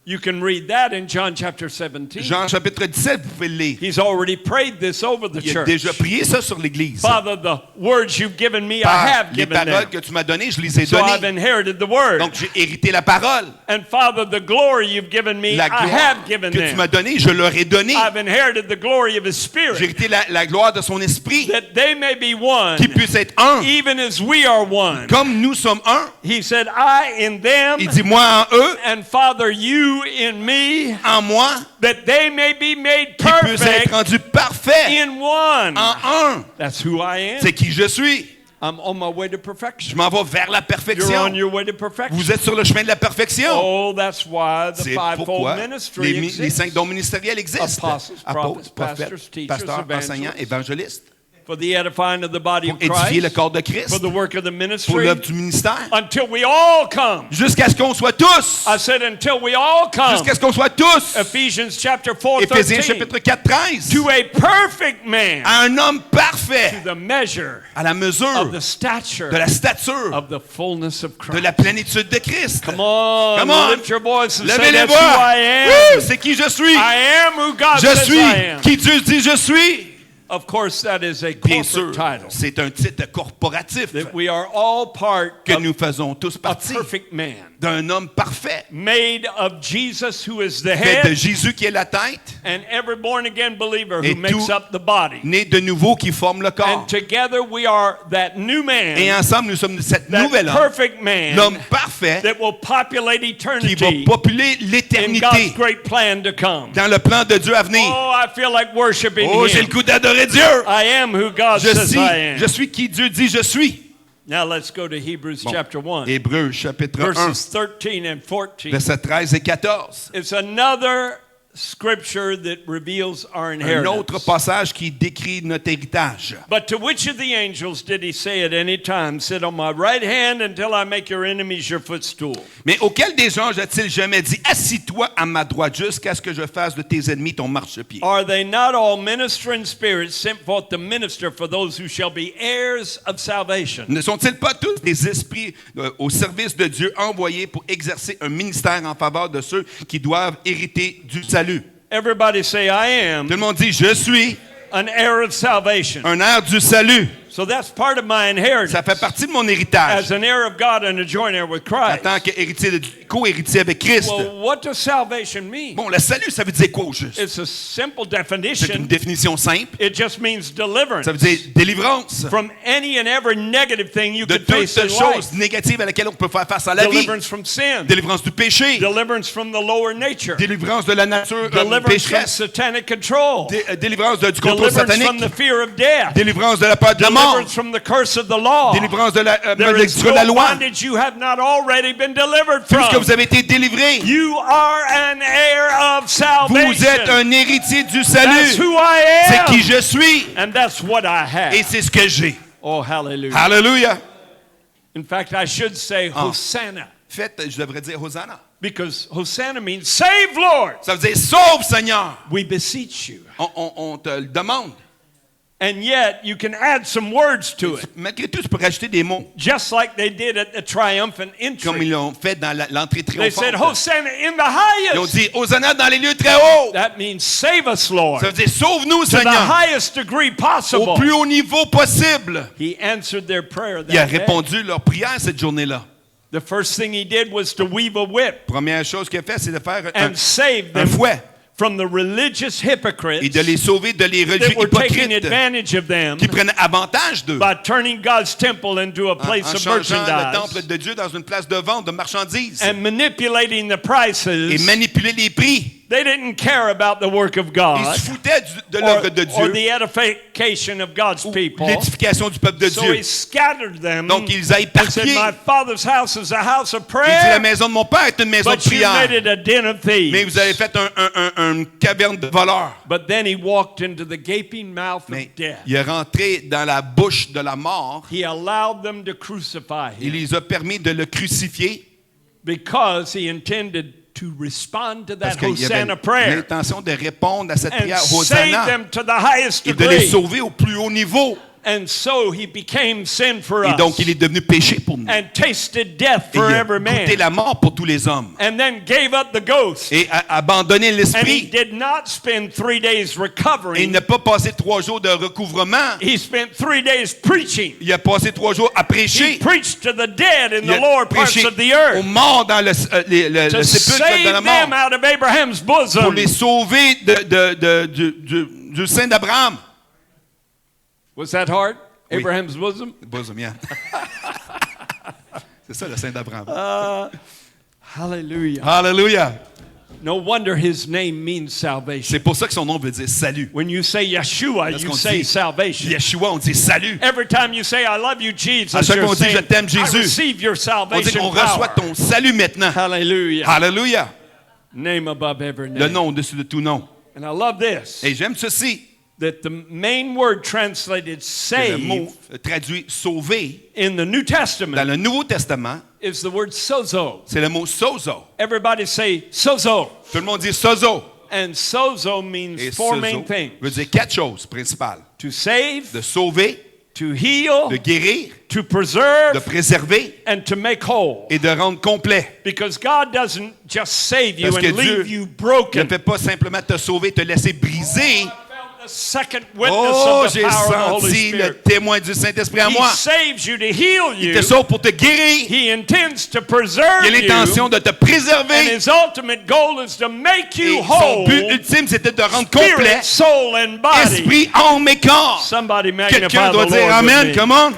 You can read that in John chapter 17. Jean chapitre 17, vous pouvez le lire. He's already prayed this over the Il a church. déjà prié ça sur l'Église. Father, the words you've given me, I Par have les given paroles them. que tu m'as données, je les ai So I've données. inherited the word. Donc j'ai hérité la parole. And Father, the glory you've given me, La I gloire have given que tu them. m'as donnée, je leur ai donnée. I've inherited the glory of His J'ai Spirit, hérité la gloire de son esprit, that they may be one, qui puisse être un. even as we are one. Comme nous sommes un, He said, I in them, il dit moi en eux, and Father, you in me, en moi, that they may be made qui puisse être perfect rendu parfait in one. en un. That's who I am. C'est qui je suis. I'm on my way to Je perfection. m'en vais vers la You're perfection. on your way to perfection. Vous êtes sur le chemin de la perfection. Oh, that's why the C'est fivefold pourquoi ministry les exists. 5 dons ministériels existent. Apostles, prophets, prophètes, pastors, teachers, pasteurs, enseignants, evangelists. évangélistes. For the edifying of the body Pour of édifier le Christ, corps de for Christ. the work of the Pour ministry, l'œuvre du ministère. until we all come. Jusqu'à ce qu'on soit tous. I said until we all come. Jusqu'à ce qu'on soit tous. Ephesians chapter 4, Éphésiens 13. chapitre 4, 13. To a perfect man, À un homme to parfait. the measure À la mesure of the stature de la stature of the fullness of de Christ. la plénitude de Christ. Come on, Come on. lift your voice and Levez say les that's who voix. I am. Woo! C'est qui je suis. I am who God Je says suis I am. qui Dieu dit je suis. Of course, that is a Bien corporate sûr, title. c'est un titre corporatif That we are all part que of nous faisons tous a partie perfect man, d'un homme parfait, made of Jesus, who is the fait de head, Jésus qui est la tête, and every born-again believer Et who makes tout- up the body. né de nouveau qui forme le corps. And together we are that new Et man, ensemble, nous sommes cet that nouvel homme, perfect man l'homme parfait that will populate qui va eternity populer in God's l'éternité great plan to come. dans le plan de Dieu à venir. Oh, I feel like worshiping Oh, j'ai Him. le goût d'adorer Dieu. I am who God says I Je am. suis qui Dieu dit je suis. Now let's go to Hebrews Bon. chapter 1, Hébreux chapitre 1, verses 13 and 14. versets 13 et 14. It's another scripture that reveals our Un inheritance. autre passage qui décrit notre héritage. But to which of the angels did he say at any time, sit on my right hand until I make your enemies your footstool? Mais auquel des anges a-t-il jamais dit, assis-toi à ma droite jusqu'à ce que je fasse de tes ennemis ton marchepied? Are they not all ministering spirits sent forth to minister for those who shall be heirs of salvation? Ne sont-ils pas tous des esprits au service de Dieu envoyés pour exercer un ministère en faveur de ceux qui doivent hériter du salut? Everybody say, I Tout am le monde dit, je suis an heir of salvation. un heir du salut. So that's part of my inheritance. Ça fait partie de mon héritage. As an heir of God and a joint heir with En Christ. tant qu'héritier, co-héritier avec Christ. Well, what does salvation mean? Bon, le salut, ça veut dire quoi au juste? It's a simple C'est une definition. définition simple. It just means deliverance Ça veut dire délivrance from any and every negative thing you de could face toutes in choses life. négatives à laquelle on peut faire face à la vie. Deliverance from sin. Délivrance du péché. Deliverance from the lower nature. Délivrance de la nature Deliverance from pécheresse. satanic control. Délivrance du contrôle Deliverance from satanique. the fear of death. Délivrance de la peur de la mort. Deliverance from the curse of the law. Délivrance de la There is malédiction de la no loi. bondage you have not already been delivered Puisque from. vous avez été délivrés, You are an heir of vous êtes salvation. un héritier du That's salut. who I C'est qui am. je suis And that's what I et have. c'est ce que j'ai. Oh, hallelujah. Alléluia. In fact, I should say Hosanna. Faites, je devrais dire Hosanna. Because Hosanna means save, Lord. Ça veut dire sauve, Seigneur. We beseech you. On te le demande. And yet, you can add some words to it. Malgré tout, tu peux rajouter des mots Just like they did at the triumphant comme entry. ils l'ont fait dans l'entrée They said, triomphante. Hosanna in the Ils ont highest. dit Hosanna dans les lieux très hauts. That means save us, Lord. Ça veut dire sauve-nous, To the Seigneur, highest degree au possible. plus haut niveau possible. He answered their prayer Il a that day. répondu leur prière cette journée-là. The first thing he did was to weave a whip Première chose qu'il a fait, c'est de faire and save un them fouet from the religious hypocrites et de les sauver de les religieux that were taking hypocrites advantage of them qui prennent avantage d'eux by turning God's temple into a en place of changeant le merchandise temple de Dieu dans une place de vente de marchandises and manipulating the et prices. manipuler les prix. They didn't care about the work of Ils God se foutaient de l'œuvre de or Dieu, the edification of God's ou people. l'édification du peuple de So Dieu. he scattered them Donc ils a and said, éparpillé. my father's house is a house of Il dit la prayer, maison de mon père est une maison de but you made prière. it a den of thieves. Mais vous avez fait une caverne de voleurs. But then he walked into the gaping mouth Mais of death. il est rentré dans la bouche de la mort. He allowed them to crucify Il him les a permis de le crucifier because he intended to respond to parce that qu'il avait Hosanna prayer l'intention de répondre à cette and prière save Hosanna them to the highest et de les degree. sauver au plus haut niveau. And so he became sin for Et us. donc, il est devenu péché pour nous. And tasted death Et for il a every man. goûté la mort pour tous les hommes. And then gave up the ghost. Et a abandonné And he l'esprit. did not spend 3 days Et il recovering. n'a pas passé 3 jours de recouvrement. He spent 3 days preaching. Il a passé 3 jours à He prêcher. preached to the dead in Il the a lower parts prêché of the aux earth morts dans le to sépulcre de save la them mort. out of Abraham's Pour bosom. les sauver du sein d'Abraham. Was that hard? Oui. Abraham's bosom? Bosom, yeah. C'est ça le sein d'Abraham. Hallelujah. Hallelujah. No wonder his name means salvation. C'est pour ça que son nom veut dire salut. When you say Yeshua, Parce you qu'on say dit salvation. Yeshua, on dit salut. Every time you say I love you, À Jesus, chaque you're fois qu'on dit, saying, je t'aime, I Jésus, receive your On dit salvation qu'on reçoit power. ton salut maintenant. Hallelujah. Hallelujah. Name above every Le name. nom au-dessus de tout nom. And I love this, Et j'aime ceci. that the main word translated Que le mot save traduit sauver in the New dans Testament le Nouveau Testament, is the word sozo. c'est le mot sozo. Everybody say sozo. Tout le monde dit sozo. And sozo means Et 4 sozo main things. veut dire 4 choses principales. To save, De sauver, to heal, de guérir, to preserve, de préserver and to make whole. et de rendre complet. Because God doesn't just save you Parce que and Dieu leave you ne broken. fait pas simplement te sauver, te laisser briser. I felt the second witness Oh, of the j'ai power of the Holy senti le Spirit. témoin du Saint-Esprit en He moi. saves you to heal Il you. te sauve pour te guérir. He intends to preserve Il a l'intention you. de te And préserver. his ultimate goal is to make you Et son whole, but ultime, c'était de rendre complet spirit, soul, and body. esprit, âme et corps. Somebody Quelqu'un magnify the doit Lord dire Amen, with me. come on.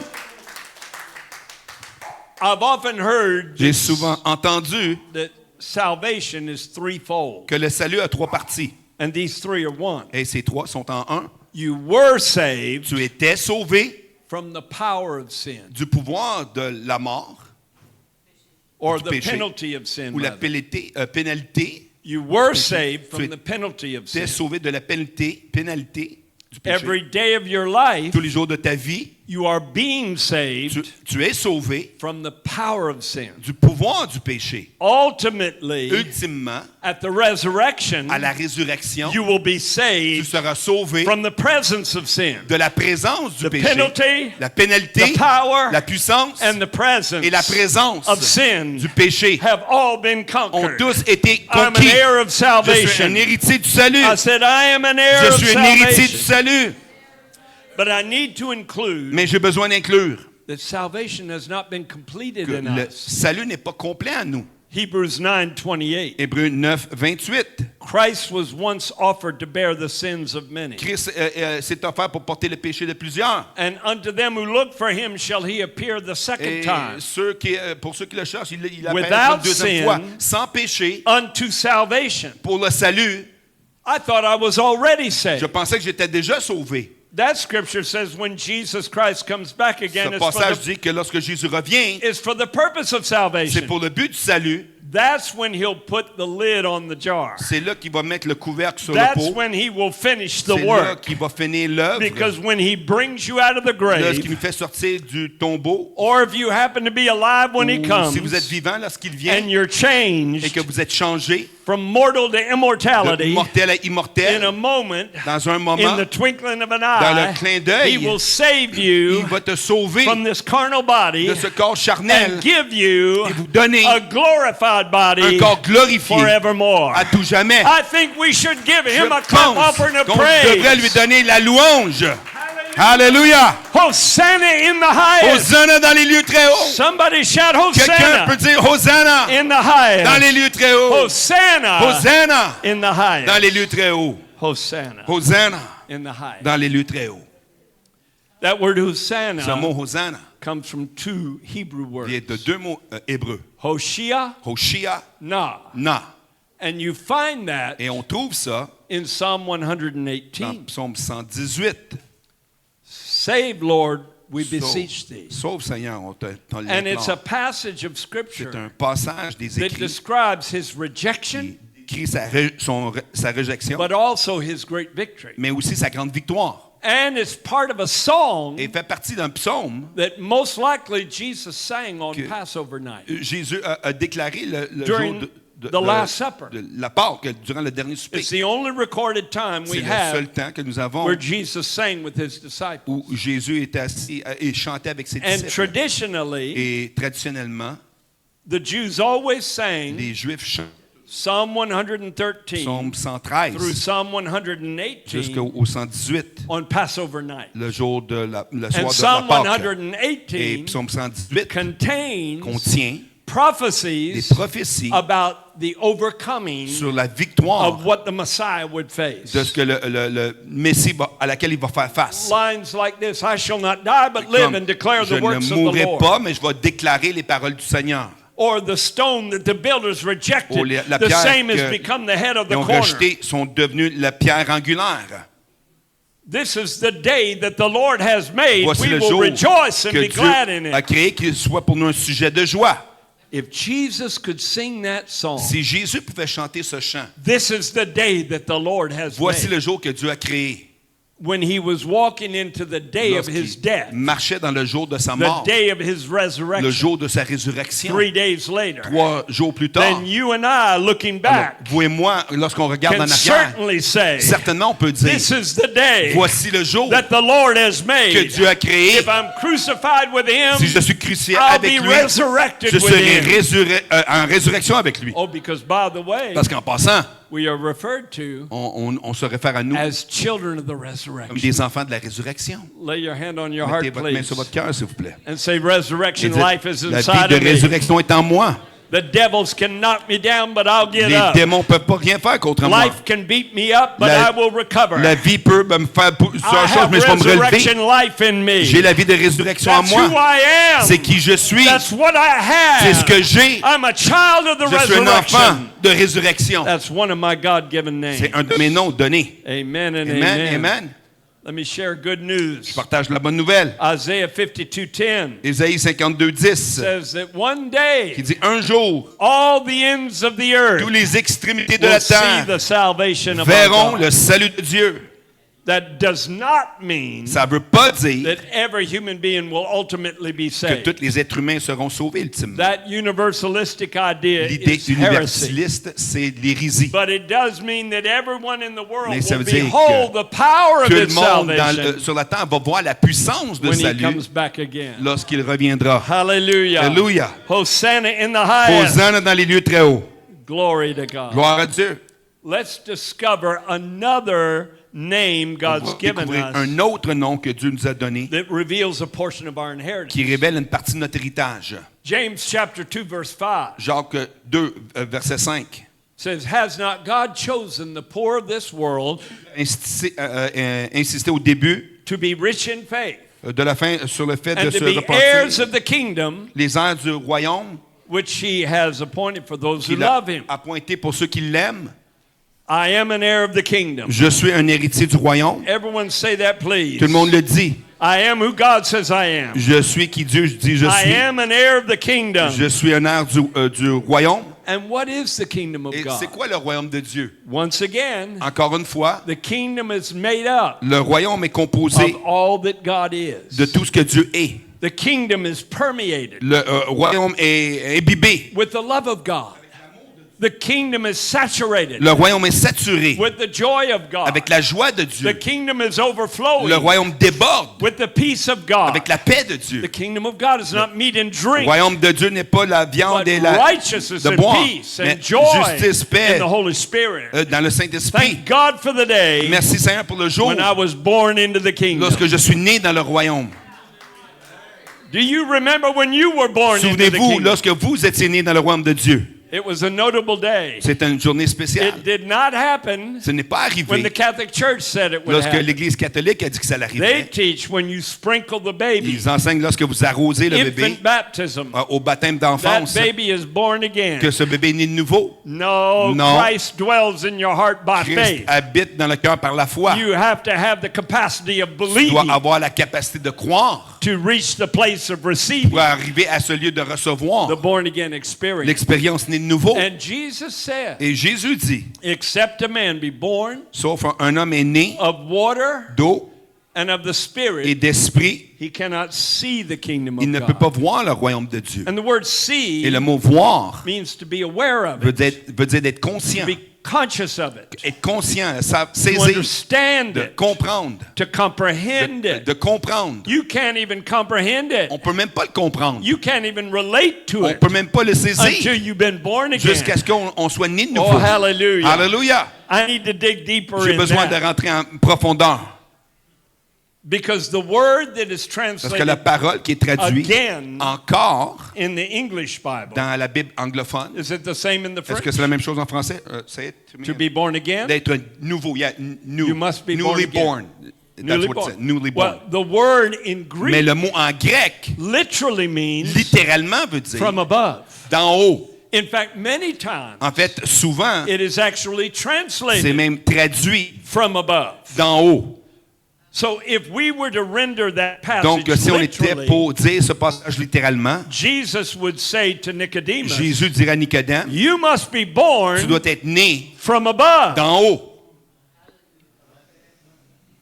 I've often heard J'ai souvent entendu that salvation is threefold, que le salut a 3 parties. and these three are one. Et ces 3 sont en un. You were saved Tu étais sauvé from the power of sin, du pouvoir de la mort or du the péché, penalty of sin. ou la rather. pénalité. You were péché. saved Tu from the penalty of étais sin. sauvé de la pénalité du péché. Every day of your life, Tous les jours de ta vie, you are being saved tu es sauvé from the power of sin. du pouvoir du péché. Ultimately, Ultimement, at the resurrection, à la résurrection, you will be tu saved seras sauvé from the presence of sin. de la présence du The péché, penalty, la pénalité, the power, la puissance and the presence et la présence of sin du péché have all been ont conquered. tous été I'm an conquis. heir of Je suis un salvation. héritier du salut. I said, I am an heir Je of suis un héritier du salvation. salut. But I need to include Mais j'ai besoin d'inclure. that salvation has not been completed Que in le us. salut n'est pas complet en nous. Hebrews 9:28. Hébreux 9, 28. Christ was once offered to bear the sins of many. Christ s'est offert pour porter le péché de plusieurs. And unto them who look for him shall he appear the second Et time pour ceux qui le cherchent, il apparaît Without une deuxième sin, fois, sans péché, unto salvation. pour le salut. I thought I was already saved. Je pensais que j'étais déjà sauvé. That scripture says when Jesus Christ comes back again, Ce passage dit que lorsque Jésus revient, it's for the purpose of c'est salvation. pour le but du salut. That's when he'll put the lid on the jar. C'est là qu'il va mettre le couvercle sur le That's pot. when he will finish the C'est là work. qu'il va finir l'œuvre. Because when he brings you out of the Lorsqu'il grave, nous fait sortir du tombeau, or if you happen to be alive when he ou comes, si vous êtes vivant lorsqu'il vient and you're et changed que vous êtes changé from mortal to de immortality mortel à in a immortel, moment, dans un in moment, the twinkling of an dans eye, le clin d'œil, he will save il you va te sauver from this carnal body de ce corps charnel and give you et vous donner a glorified un body corps glorifié forevermore. à tout jamais. I think we should give Je him a clap pense offering of qu'on devrait lui praise. donner la louange. Alléluia! Hosanna in the highest. Hosanna dans les lieux très hauts. Somebody shout Quelqu'un peut Hosanna dire Hosanna in the dans les highest. lieux très hauts. Hosanna Hosanna in the dans highest. les lieux très hauts. Hosanna Hosanna in the highest. dans les lieux très hauts. That word Ce Hosanna mot Hosanna comes from two Hebrew words. vient de 2 mots hébreux. Hoshea, Hoshia, na. na. And you find that Et on trouve ça in Psalm dans 118. Psaume 118. Save, Lord, we beseech thee. Sauve Seigneur, on t'en And it's a l'implore. passage of C'est Scripture un passage des that écrits describes his rejection, qui écrit sa réjection, but also his great victory. mais aussi sa grande victoire. And it's part of a song Et fait partie d'un psaume. that most likely Jesus sang on Que- Passover night. Jésus a déclaré le jour During The Last Supper. de la Pâque, durant le dernier souper. It's the only recorded time C'est we le seul have temps que nous avons where Jesus sang with his disciples. où Jésus était assis et chantait avec ses And disciples. traditionally, Et traditionnellement, the Jews always sang les Juifs chantent Psalm 113 Psaume through 113 Psalm 118 jusqu'au 118, on Passover night. le jour de le And soir de la Psalm Pâque. Et 118 Psaume 118 contains contient des prophecies prophéties about the overcoming sur la victoire of what the Messiah would face. de ce que le Messie à laquelle il va faire face. Lines like this, I shall not die but live Comme, and declare je the works ne of the mourrai Lord. pas, mais je vais déclarer les paroles du Seigneur. Or the stone that the builders rejected, Ou la the pierre same has que become the head of Ils the ont corner. rejeté, sont devenus la pierre angulaire. This is the day that the Lord has made. Voici We le will jour rejoice and que be glad in Dieu a it. créé, qu'il soit pour nous un sujet de joie. If Jesus could sing that song, Si Jésus pouvait chanter ce chant, this is the day that the Lord has voici made. le jour que Dieu a créé. When he was walking into the day of his Lorsqu'il death, marchait dans le jour de sa the mort, day of his le resurrection, jour de sa résurrection, 3 days later, 3 jours plus tard. then you and I, looking Alors, back, vous et moi, lorsqu'on regarde en can arrière, certainly say, certainement on peut dire, this is the day voici le jour that the Lord has que made. Dieu a créé. If I'm crucified with him, Si je suis crucifié I'll avec be lui, resurrected je with serai him. en résurrection avec lui. Oh, because by the way, Parce qu'en passant, we are referred to on se réfère à nous as children of the comme resurrection. des enfants de la résurrection. Lay your hand on your Mettez heart, votre main please, sur votre cœur, s'il vous plaît. and say, Et resurrection dites, life is la vie inside de of me. résurrection est en moi. The devils can knock me down, but I'll get Les up. démons ne peuvent pas rien faire contre moi. Life can beat me up, but La- I will recover. La vie peut me faire sur I la chose, have mais je vais me relever. resurrection life in me. J'ai la vie de résurrection en That's who moi. I am. C'est qui je suis. That's what I have. C'est ce que j'ai. I'm a child of the Je suis un enfant resurrection. de résurrection. That's one of my God-given names. C'est un de mes noms donnés. Amen and Amen, amen. amen. Let me share good Je news. partage la bonne nouvelle. Isaiah 52:10 Ésaïe 52:10, says that one day qui dit un jour, all the ends of the earth tous les extrémités de will la see terre the salvation of verront our le God. salut de Dieu. That does not mean Ça ne veut pas dire that every human being will ultimately be que saved. tous les êtres humains seront sauvés ultimement. That universalistic idea L'idée is heresy. universaliste, c'est l'hérésie. But it does mean that everyone in the world Mais ça will veut dire behold the power of Tout le his monde salvation sur la terre va voir la puissance de when he salut comes back again. lorsqu'il reviendra. Hallelujah. Alléluia. Hosanna in the highest. Hosanna dans les lieux très hauts. Glory to God. Gloire à Dieu. Let's discover another name On God's va given découvrir us un autre nom que Dieu nous a donné that reveals a portion of our inheritance. qui révèle une partie de notre héritage. James chapter 2 verse 5 Jacques 2, verset 5. says, Has not God chosen the poor of this world Insister au début to be rich in faith de la fin sur le fait de and se to be heirs repentir of the kingdom les airs du royaume which he has appointed for those who qu'il a love him? appointé pour ceux qui l'aiment. I am an heir of the kingdom. Je suis un héritier du royaume. Everyone say that, please. Tout le monde le dit. I am who God says I am. Je suis qui Dieu dit je I suis. am an heir of the kingdom. Je suis un heir du royaume. And what is the kingdom of Et God? c'est quoi le royaume de Dieu? Once again, Encore une fois, the kingdom is made up le royaume est composé of all that God is. de tout ce que Dieu est. The kingdom is permeated Le royaume est imbibé. with the love of God. The kingdom is saturated Le royaume est saturé with the joy of God. avec la joie de The Dieu. kingdom is Le overflowing royaume déborde with the peace of God. avec la paix de Dieu. The kingdom of God is not meat and Le drink, royaume de Dieu n'est pas la viande but et la righteousness de and boire, peace mais and joy justice, paix in the Holy Spirit. dans le Saint-Esprit. Thank God for the day Merci Seigneur pour le jour when I was born into the kingdom. lorsque je suis né dans le royaume. Do you remember when you were born into the Souvenez-vous kingdom? lorsque vous étiez né dans le royaume de Dieu. It was a notable day. C'est une journée spéciale. It did not happen Ce n'est pas when the arrivé Catholic Church said it would lorsque happen. l'Église catholique a dit que ça They l'arriverait. teach when you sprinkle the baby, Ils enseignent lorsque vous arrosez le bébé infant baptism, au baptême that d'enfance baby is born again. que ce bébé est né de nouveau. No, Non. Christ dwells in your heart by Christ faith. habite dans le cœur par la foi. You have to have the capacity of Tu believing dois avoir la capacité de croire to reach the place of receiving pour arriver à ce lieu de recevoir the born again experience. l'expérience née de nouveau. And Jesus said, Et Jésus dit, except a man be born sauf un homme est né of water d'eau and of the et Spirit, d'esprit, he cannot see the kingdom il ne of peut pas God. voir le royaume de Dieu. And the word Et see le mot voir means to be aware of veut it, dire d'être to conscient. be conscious of it, Être conscient, to saisir, understand de it, comprendre, to comprehend de it. comprendre. You can't even comprehend it. On peut même pas le comprendre. You can't even relate to On it peut même pas le until saisir you've been born jusqu'à again. ce qu'on soit né de nouveau. Oh, hallelujah. Alléluia. I need to dig deeper J'ai in besoin de that. rentrer en profondeur. Because the word that is Parce que la translated parole qui est traduite again encore in the English Bible, dans la Bible anglophone, is it the same in the est-ce que French? c'est la même chose en français? Say it to me. To be born again? D'être nouveau, yeah, new, You must be newly born born. That's Newly what it born. says, newly born. Well, the word in Mais Greek le mot en grec, literally means littéralement veut dire from above. d'en haut. In fact, many times En fait, souvent, it is actually c'est translated même traduit from above. d'en haut. So if we were to render that Donc, passage si on était literally, pour dire ce passage littéralement, Jesus would say to Nicodemus, Jésus dirait à Nicodème, you must be tu born dois être né from above. d'en haut.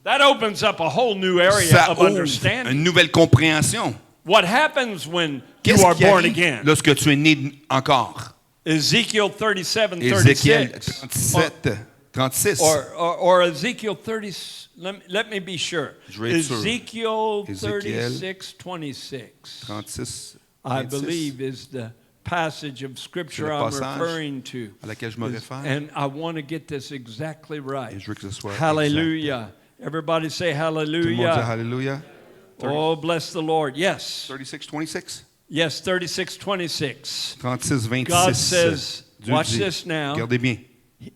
That opens up a whole new area Ça of ouvre understanding. une nouvelle compréhension. What happens when you Qu'est-ce are qui born arrive again? lorsque tu es né encore? Ezekiel 37, Ézéchiel 36. 37, 36. Or Ezekiel 30, let me be sure. Je vais être sûr. Ezekiel Ézéchiel 36, 26. 36, I 26, believe is the passage of scripture le I'm passage referring to. à laquelle je me réfère. And I want to get this exactly right. Et je veux que ce soit Hallelujah. Everybody say exact. Tout le monde dit hallelujah. Hallelujah. Oh, bless the Lord. Yes. 36, 26. Yes, 36, 26. 36, 26. God says, Dieu watch dit, this now. regardez bien.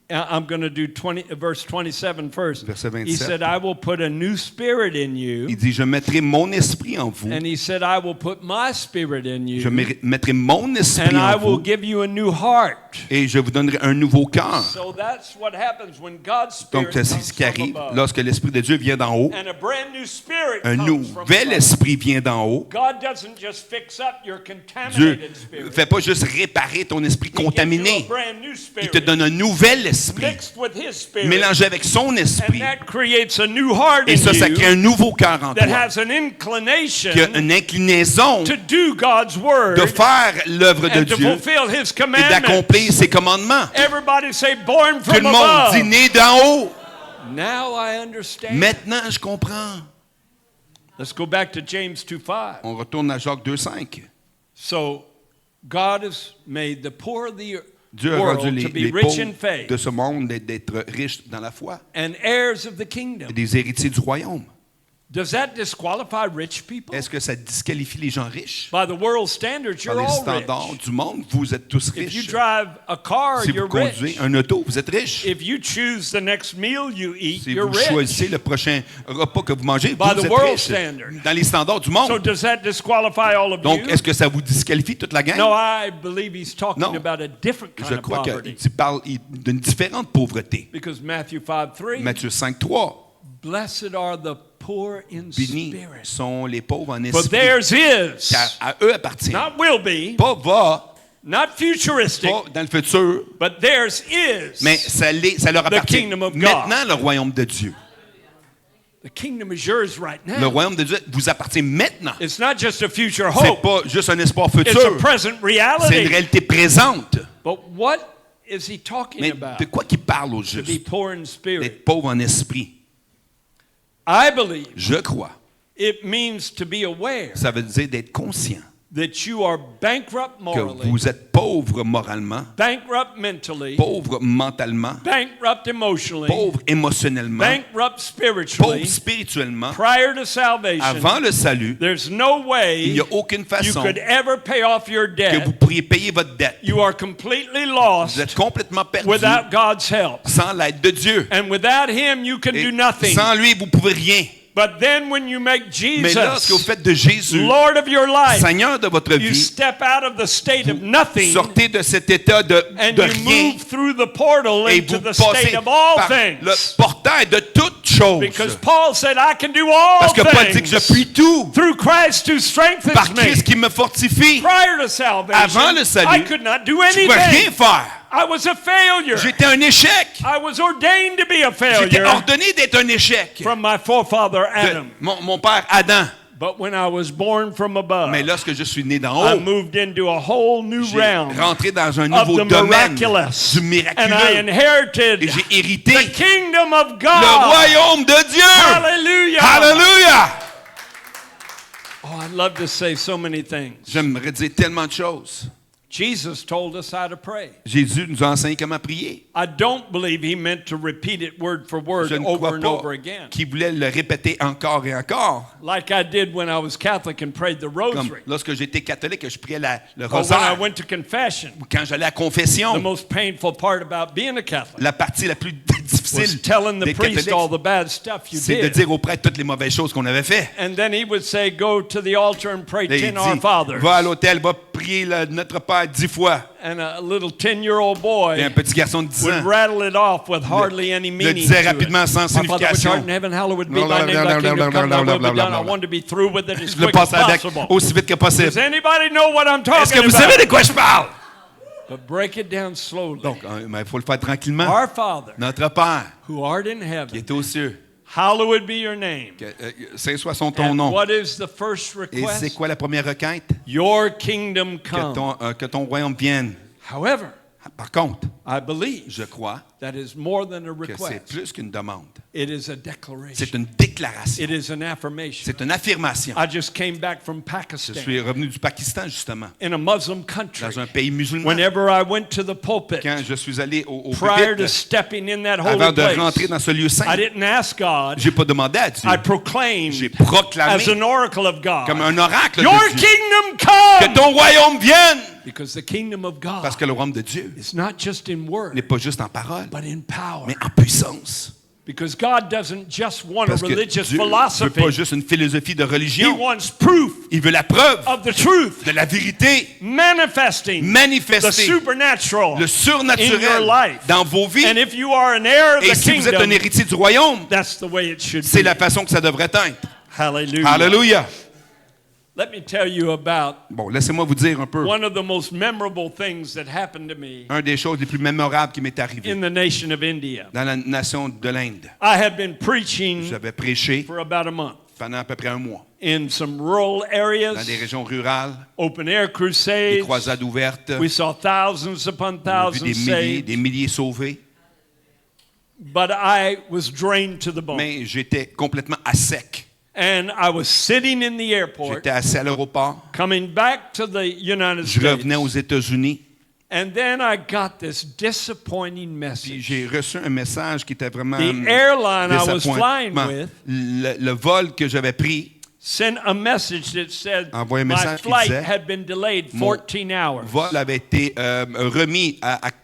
I'm going to do verse 27 first. Verset 27. He said, I will put a new spirit in you. Il dit, je mettrai mon esprit en vous. And he said, I will put my spirit in Je you. mettrai mon esprit And I en will vous. give you a new heart. Et je vous donnerai un nouveau cœur. So that's what happens when God's Donc, spirit c'est comes ce qui from arrive above. lorsque l'Esprit de Dieu vient d'en haut. And a brand new spirit Un comes from nouvel above. esprit vient d'en haut. God doesn't just fix up your Dieu contaminated spirit. ne fait pas juste réparer ton esprit He gives you contaminé. a brand new Il spirit te donne un nouvel esprit, mixed with his spirit. mélangé avec son And esprit. that creates a new heart Et in ça you crée un nouveau cœur en that toi, has an inclination qui a une inclinaison to do God's word de faire l'œuvre de and to Dieu fulfill his et commandments. d'accomplir ses commandements. Everybody say, born Tout le from monde dit above. né d'en haut. Now I understand. Maintenant, je comprends. Let's go back to James 2:5. On retourne à Jacques 2,5. So God has made the poor of the Dieu a rendu world to be les rich in pauvres faith de ce monde d'être riches dans la foi and heirs of the kingdom. et des héritiers du royaume. Does that disqualify rich people? Est-ce que ça disqualifie les gens riches? By the world standards, Par you're les all standards rich. du monde, vous êtes tous If you riches. drive a car, Si vous you're conduisez rich. un auto, vous êtes riche. If you choose the next meal you eat, Si you're vous rich. choisissez le prochain repas que vous mangez, By vous the êtes world riche. standard. Dans les standards du So monde. does that disqualify all of Donc, you? est-ce que ça vous disqualifie toute la gang? No, I believe he's talking Non. about a different kind Je of crois poverty. qu'il parle d'une différente pauvreté. Because Matthew 5:3, Matthieu 5,3. blessed are the poor in Bénis spirit, sont les pauvres en for esprit. theirs is, Car à eux appartient. not will be, Pas va, not futuristic, pas dans le futur, but theirs is. mais ça leur appartient. kingdom of God. Maintenant, le royaume de Dieu. The kingdom is yours right Le now. royaume de Dieu vous appartient maintenant. It's not just a future C'est hope, pas juste un espoir it's a futur. present C'est une reality. réalité présente. But what is he talking Mais about? de quoi qu'il parle au To be juste? poor in spirit. D'être pauvre en esprit. I believe Je crois. it means to be aware Ça veut dire d'être conscient that you are bankrupt que morally, vous êtes pauvre moralement, bankrupt mentally, pauvre mentalement, bankrupt emotionally, pauvre émotionnellement, bankrupt pauvre spiritually, spirituellement. prior to salvation. Avant le salut, There's no il way n'y a aucune you façon could ever pay off your que vous debt. pourriez payer votre dette. You are completely Vous lost êtes complètement perdu without God's help. sans l'aide de Dieu. And without Him, you can Et do nothing. sans lui, vous ne pouvez rien. But then when you make Mais lorsque vous Jesus faites de Jésus Lord of your life, Seigneur de votre you vie, step out of the state of nothing sortez de cet état de and you rien move through the portal et into vous the state passez of all par things. le portail de toutes choses. Because Paul said, I can do all Parce que Paul dit que je things puis tout through Christ who strengthens par me. Christ qui me fortifie. Prior to salvation, Avant le salut, I could not do Je ne pouvais rien anything. faire. I was a failure. J'étais un échec. I was ordained to be a J'étais failure ordonné d'être un échec. from my forefather De Adam. mon père Adam. But when I was born from above, Mais lorsque je suis né d'en I haut, moved into a whole new j'ai realm rentré dans un of nouveau the domaine miraculous. du And I miraculeux. inherited Et j'ai hérité the kingdom of le God. royaume de Dieu. Hallelujah. Alléluia! Oh, I'd love to say so many things. J'aimerais dire tellement de choses. Jesus told us how to pray. Jésus nous a enseigné comment prier. I don't believe he meant to repeat it word for word Je ne over crois and pas over again, qu'il voulait le répéter encore et encore. like I did when I was Catholic and prayed the Comme rosary. lorsque j'étais catholique et je priais le Or when I rosaire. went to confession. Ou quand j'allais à The confession. most painful part about being a Catholic La partie la plus was difficile telling the des priest all catholiques, the bad stuff you c'est de did. dire au prêtre toutes les mauvaises choses qu'on avait fait. And then he would say, go to the altar and pray Là, il 10 Our dit, Fathers. va à l'hôtel, va prier Notre Père 10 fois. And a little 10-year-old Et boy un petit garçon de 10 would ans rattle it off with hardly any le meaning disait to rapidement it. sans Our Father which art in signification. heaven, hallowed be thy name, thy kingdom come, thy will be done. I want to be through with it as Je le quick as passe avec possible. aussi vite que Does possible. anybody know what I'm Est-ce que talking vous savez about? de quoi je parle? But break it down slowly. Donc, il faut le faire tranquillement. Our Father, Notre Père, who art in qui heaven, est aux cieux, hallowed be your name. que saint soit son ton And nom. what is the first Et c'est request? quoi la première requête? Your kingdom come. Que ton royaume vienne. However, Par contre, I believe je crois that is more than a que c'est request. plus qu'une demande. It is a declaration. C'est une déclaration. It is an affirmation. C'est une affirmation. I just came back from Je Pakistan, suis revenu du Pakistan, justement, in a Muslim country. dans un pays musulman. Whenever I went to the pulpit, Quand je suis allé au prior to pupitre, stepping in that avant holy de rentrer place, dans ce lieu I saint, didn't ask God. j'ai pas demandé à Dieu. I proclaimed J'ai proclamé as an oracle of comme God, un oracle your de Dieu kingdom que come. ton royaume vienne. Because the kingdom of Parce God que le royaume de Dieu is not just in n'est word, pas juste en parole, but in power. mais en puissance. Because God doesn't just want a Parce que religious Dieu ne veut philosophy. pas juste une philosophie de He religion. wants proof Il veut la preuve of the truth, de la vérité manifesting the manifestée, supernatural le in your surnaturel life. dans vos vies. And if you are an heir of Et the si vous êtes un kingdom, héritier du royaume, that's the way it should c'est be. la façon que ça devrait être. Hallelujah. Alléluia. Let me tell you about Bon, laissez-moi vous dire un peu. one of the most memorable things that happened to me Un des choses les plus mémorables qui m'est arrivé in the nation of India. dans la nation de l'Inde. I had been preaching J'avais prêché for about a month pendant à peu près un mois in some rural dans des areas, régions rurales, open air des crusades. croisades ouvertes. We saw thousands upon On a vu thousands des saved, milliers sauvés. but I was drained to the bone. Mais j'étais complètement à sec. And I was sitting in the airport, J'étais assis à l'aéroport. coming back to the United Je revenais aux States, États-Unis. and then I got this disappointing Puis message. j'ai reçu un message qui était vraiment The airline I was flying désappointement. with Le vol que j'avais pris sent a message that said Envoie un my message qui flight disait, had been delayed mon 14 hours. vol avait été remis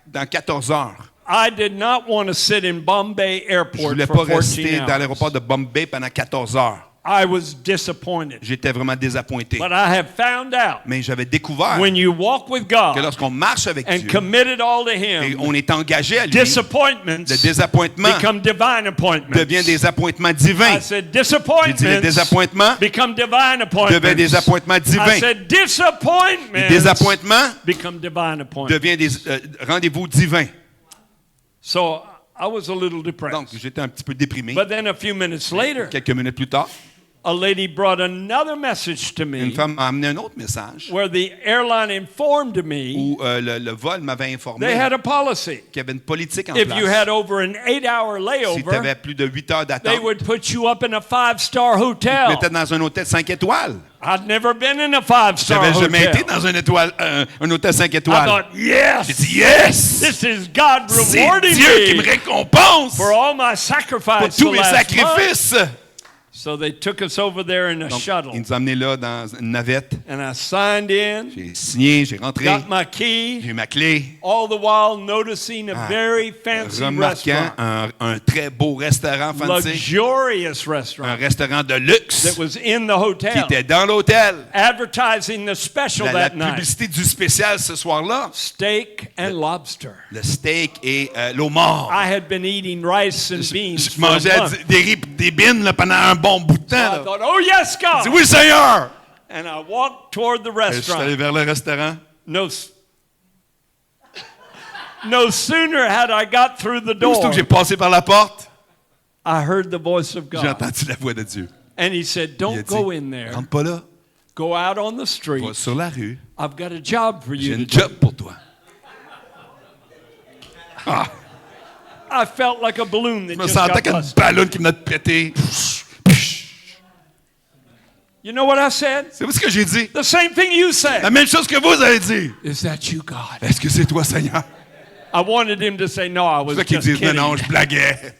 dans 14 heures. I did not want to sit in Bombay Je Airport voulais for pas 14 rester dans hours. l'aéroport de Bombay pendant 14 heures. I was disappointed. J'étais vraiment désappointé. But I have found out Mais j'avais découvert when you walk with que God lorsqu'on marche avec and Dieu commit it all to et Him, on est engagé à lui, disappointments le désappointement become divine appointments. devient des appointements divins. I said J'ai dit les disappointments désappointements become divine appointments. deviennent des appointements I divins. said Les disappointments désappointements become divine appointments. deviennent des rendez-vous divins. So I was a little Donc, depressed. j'étais un petit peu déprimé. But then a few minutes later, Quelques minutes plus tard, a lady brought another message to une me femme m'a amené un autre message where the airline informed me où le vol m'avait informé they had a policy. qu'il y avait une politique en If you place. had over an 8-hour Si tu avais layover, plus de 8 heures they d'attente, would put you up in a 5-star tu hotel. étais dans un hôtel 5 étoiles. I'd never been in a 5-star J'avais jamais été hotel. dans un hôtel 5 I étoiles. thought, yes, J'ai dit yes! this is God C'est rewarding Dieu qui me me récompense for all my pour sacrifice tous the mes last month. sacrifices. So they took us over there in a Donc, shuttle, ils nous ont amenés là dans une navette. and I signed in, J'ai signé, j'ai rentré, got my key, j'ai eu ma clé. all the while noticing a Ah, very fancy Remarquant restaurant, un très beau restaurant fancy, luxurious un restaurant restaurant de luxe that was in the qui hotel, était dans l'hôtel. advertising the special La that night, publicité du spécial ce soir-là, steak and lobster. le steak et l'homard. I had been eating rice and beans Je for a mangeais month. des riz et des bines là, pendant un bon bout de temps. I Là. thought, oh yes, J'ai God. dit, oui, Seigneur! And I walked toward the Je suis allé restaurant. vers le restaurant. No, No sooner had I got through the Aussitôt door, que j'ai passé par la porte, I heard the voice of j'ai God. entendu la voix de Dieu. And he said, Il a don't dit, go in there. rentre pas là, Go out on the va street. sur la rue, I've got a job for j'ai you to une do. job pour toi. I felt like a balloon that Je me just sentais got comme une busted. ballonne qui venait de péter. You know what I said? C'est vous ce que j'ai dit? The same thing you La said. même chose que vous avez dit. Is that you, God? Est-ce que c'est toi, Seigneur? I wanted him to say, no, I C'est was ça qu'ils just disent, non, kidding. non, je blaguais.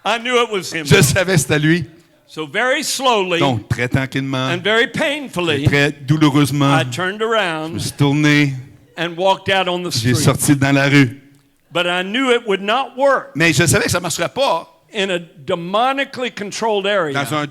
I knew it was him. Je savais que c'était lui. So very slowly Donc, très tranquillement, and very painfully, très douloureusement, I turned je me around suis tourné, and walked out on the j'ai street. sorti dans la rue. But I knew it would not work Mais je savais que ça ne marcherait pas in a demonically controlled area dans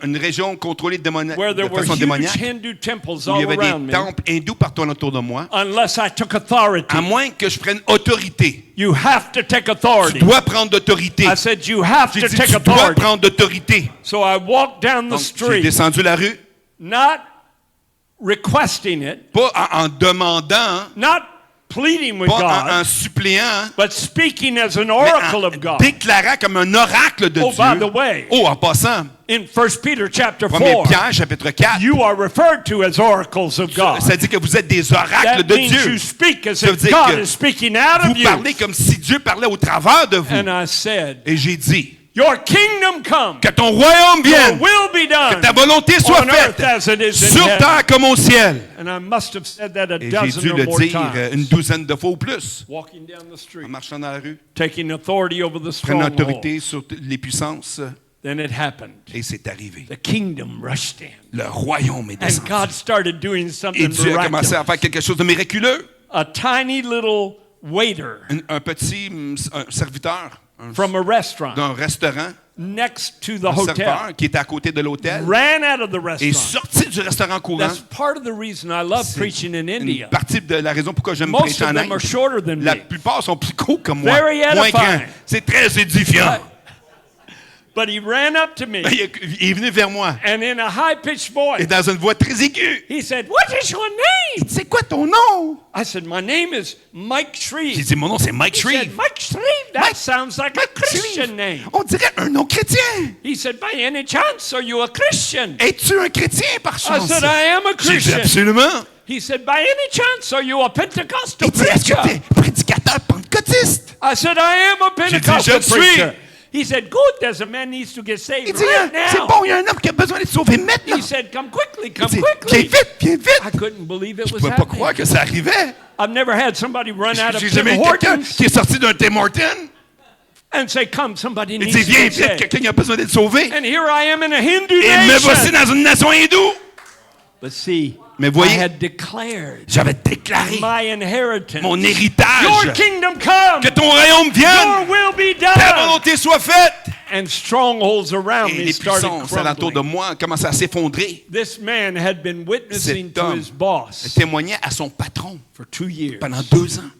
une région contrôlée where de there were façon huge démoniaque, Hindu temples où il y all avait around des me, temples hindous partout autour de moi, unless I took authority. à moins que je prenne autorité. You have to take Tu authority. dois prendre d'autorité. I said, you have J'ai to dit, take tu dois authority. prendre d'autorité. So I walked down the Donc, j'ai street, descendu la rue, not requesting it, pas en demandant, not pleading with pas en God, suppliant, but speaking as an mais oracle en of God. déclarant comme un oracle de Oh, Dieu. by the way, Oh, en passant, in 1 Peter chapter 1 4, Pierre, chapitre 4, you are referred to as oracles of God. ça dit que vous êtes des oracles That de means Dieu. you speak as Ça veut if dire God que is speaking out Vous of you. parlez comme si Dieu parlait au travers de vous. And I said, Et j'ai dit, your kingdom come, que ton royaume your vienne, will be que done ta volonté soit on earth faite, as it is in sur heaven. terre comme au ciel. And I must have said that a Et j'ai dozen dû or le more dire une times. douzaine de fois ou plus, Walking down the street, en marchant dans la rue, taking authority over the prenant stronghold. autorité sur les puissances. Then it happened. Et c'est arrivé. The kingdom rushed in. Le royaume est And descendu. God started doing Et something Dieu a commencé miraculous. à faire quelque chose de miraculeux. A tiny little waiter Un petit un serviteur from a restaurant d'un restaurant, next to the un hotel serveur qui était à côté de l'hôtel, ran out of the est restaurant. sorti du restaurant courant. That's part of the reason I love C'est preaching in une India. partie de la raison pourquoi j'aime Most prêcher of en them are Inde. shorter than La me. plupart sont plus courts que moi, Very moins edifying. grands. C'est très édifiant. But he ran up to me Il est venu vers moi and in a high-pitched et voice, dans une voix très aiguë. he said, "What is your name?" C'est quoi ton nom? I said, "My name is Mike J'ai Shreve." dit, mon nom c'est Mike He Shreve. said, "Mike Shreve? That Mike- sounds like a Mike Christian Shreve. name." On dirait un nom chrétien. He said, "By any chance, are you a Christian?" Es-tu un chrétien par I chance? said, "I am a J'ai dit Christian." absolument. He said, "By any chance, are you a Pentecostal Il dit, est-ce que tu preacher?" es prédicateur pentecôtiste? I said, "I am a dit, Pentecostal "Je suis." preacher." He said, "Good, there's a man needs to get Il saved dit, right c'est now." bon, il y a un homme qui a besoin d'être sauvé maintenant. He said, "Come quickly, Il come dit, viens quickly." vite, viens I vite. couldn't believe it Je ne was pouvais pas croire happening. que ça arrivait. I've never had somebody run out of J'ai Tim jamais eu quelqu'un Hortons qui est sorti d'un Tim Hortons. and say, "Come, somebody Il needs dit, to viens get vite, saved." quelqu'un qui a besoin d'être sauvé. And here I am in a Hindu Et me voici nation. dans une nation hindoue. But see, Mais I voyez, had declared j'avais déclaré my inheritance. mon Your héritage. kingdom come. Que ton royaume Your vienne. will be Ta done. volonté soit faite. And strongholds around Et me les started puissances alentour de crumbling. moi commençaient à s'effondrer. This man had been witnessing Cet to homme his boss témoignait à son patron for 2 years. pendant 2 ans.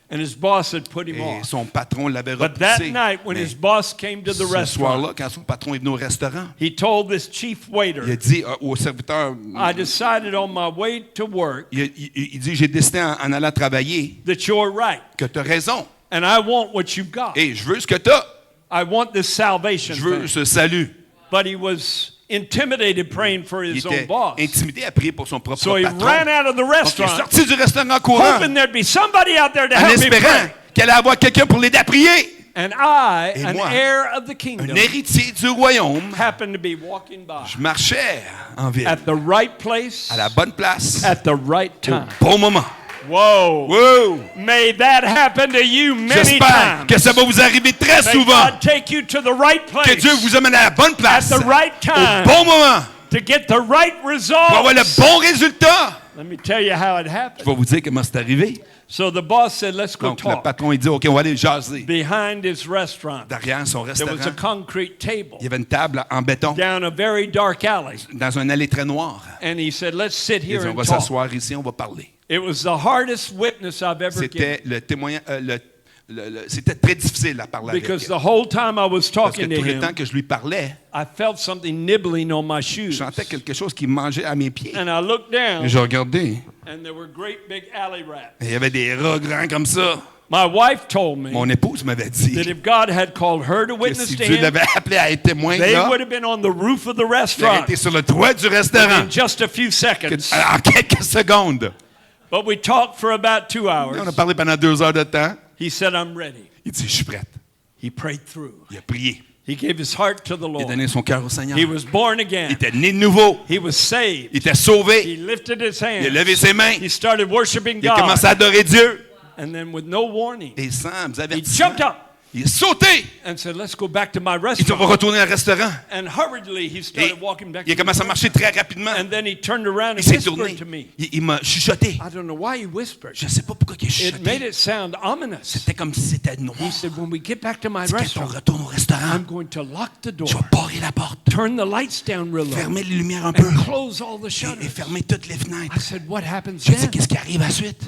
And his boss had put him Et off. son patron l'avait But that repoussé. night, when Mais his boss came to the ce restaurant, soir-là, quand son patron est venu au restaurant, he told this chief il a waiter, dit au serviteur, "I decided on my way to work il dit, j'ai décidé en allant travailler that you're right. que tu as raison. And I want what you've got. Et je veux ce que tu as. I want this salvation Je veux thing." ce salut. But he was intimidated praying for Il his own était boss. intimidé à prier pour son propre So he patron. ran out of the Donc, il est restaurant, sorti du restaurant courant hoping there'd be somebody out there to en help him espérant pray. qu'elle allait avoir quelqu'un pour l'aider à prier. And I, Et an moi, heir of the Un kingdom, héritier du royaume, happened to be walking by je marchais en ville, at the right place à la bonne place, at the right au time. bon moment. Whoa. Wow! May that happen to you many J'espère times. que ça va vous arriver très May souvent. God take you to the right Que place Dieu vous amène à la bonne place, at the right au time bon moment, to get the right pour avoir le results. bon résultat. Let me tell you how it Je happened. vais vous dire comment c'est arrivé. So the boss said, "Let's go Donc, le talk." patron, il dit, OK, on va aller jaser. Behind his restaurant, Derrière son there was a restaurant, concrete table il y avait une table en béton down a very dark alley. dans un allée très noire. And he said, "Let's sit Il here dit, on and va talk." s'asseoir ici, on va parler. It was the hardest witness I've ever given. C'était le témoignage, c'était très difficile à parler avec Because lui. the whole time I was Parce que talking to tout le temps him, que je lui parlais, I felt something nibbling on my je shoes. sentais quelque chose qui mangeait à mes pieds. And I looked down, Et je regardais, and there were great big alley rats. et il y avait des rats grands comme ça. My wife told me Mon épouse m'avait dit that if God had called her to que witness si to Dieu him, l'avait appelé à être témoin, they là, would have been on the roof of the il aurait restaurant été sur le toit du restaurant in just a few seconds. en quelques secondes. But we talked for about 2 On hours. a parlé pendant 2 heures de temps. He said, I'm ready. Il dit, je suis prête. He prayed through. Il a prié. He gave his heart to the Il a Lord. donné son cœur au Seigneur. He was born Il again. était né de nouveau. He was saved. Il était sauvé. He lifted his Il a hands. levé ses mains. He started worshiping Il a commencé God. à adorer Dieu. And then with no warning, Et sans he avertissement, jumped up il est sauté. and said, let's go back to my Il dit, on va restaurant. retourner au restaurant. And hurriedly he Et started walking back il a to the commencé à marcher très rapidement. And then he turned around Il and s'est tourné. whispered to me. Il m'a chuchoté. I don't know why he whispered. Je ne sais pas pourquoi il a It made chuchoté. it sound ominous. C'était comme si c'était noir. He said, when we get back to my Quand on restaurant, retourne au restaurant, I'm going to lock the door, je vais barrer la porte, turn the lights down real low, fermer les lumières un peu and close all the et shutters. fermer toutes les I fenêtres. said, what happens Je dis, then? qu'est-ce qui arrive à la suite?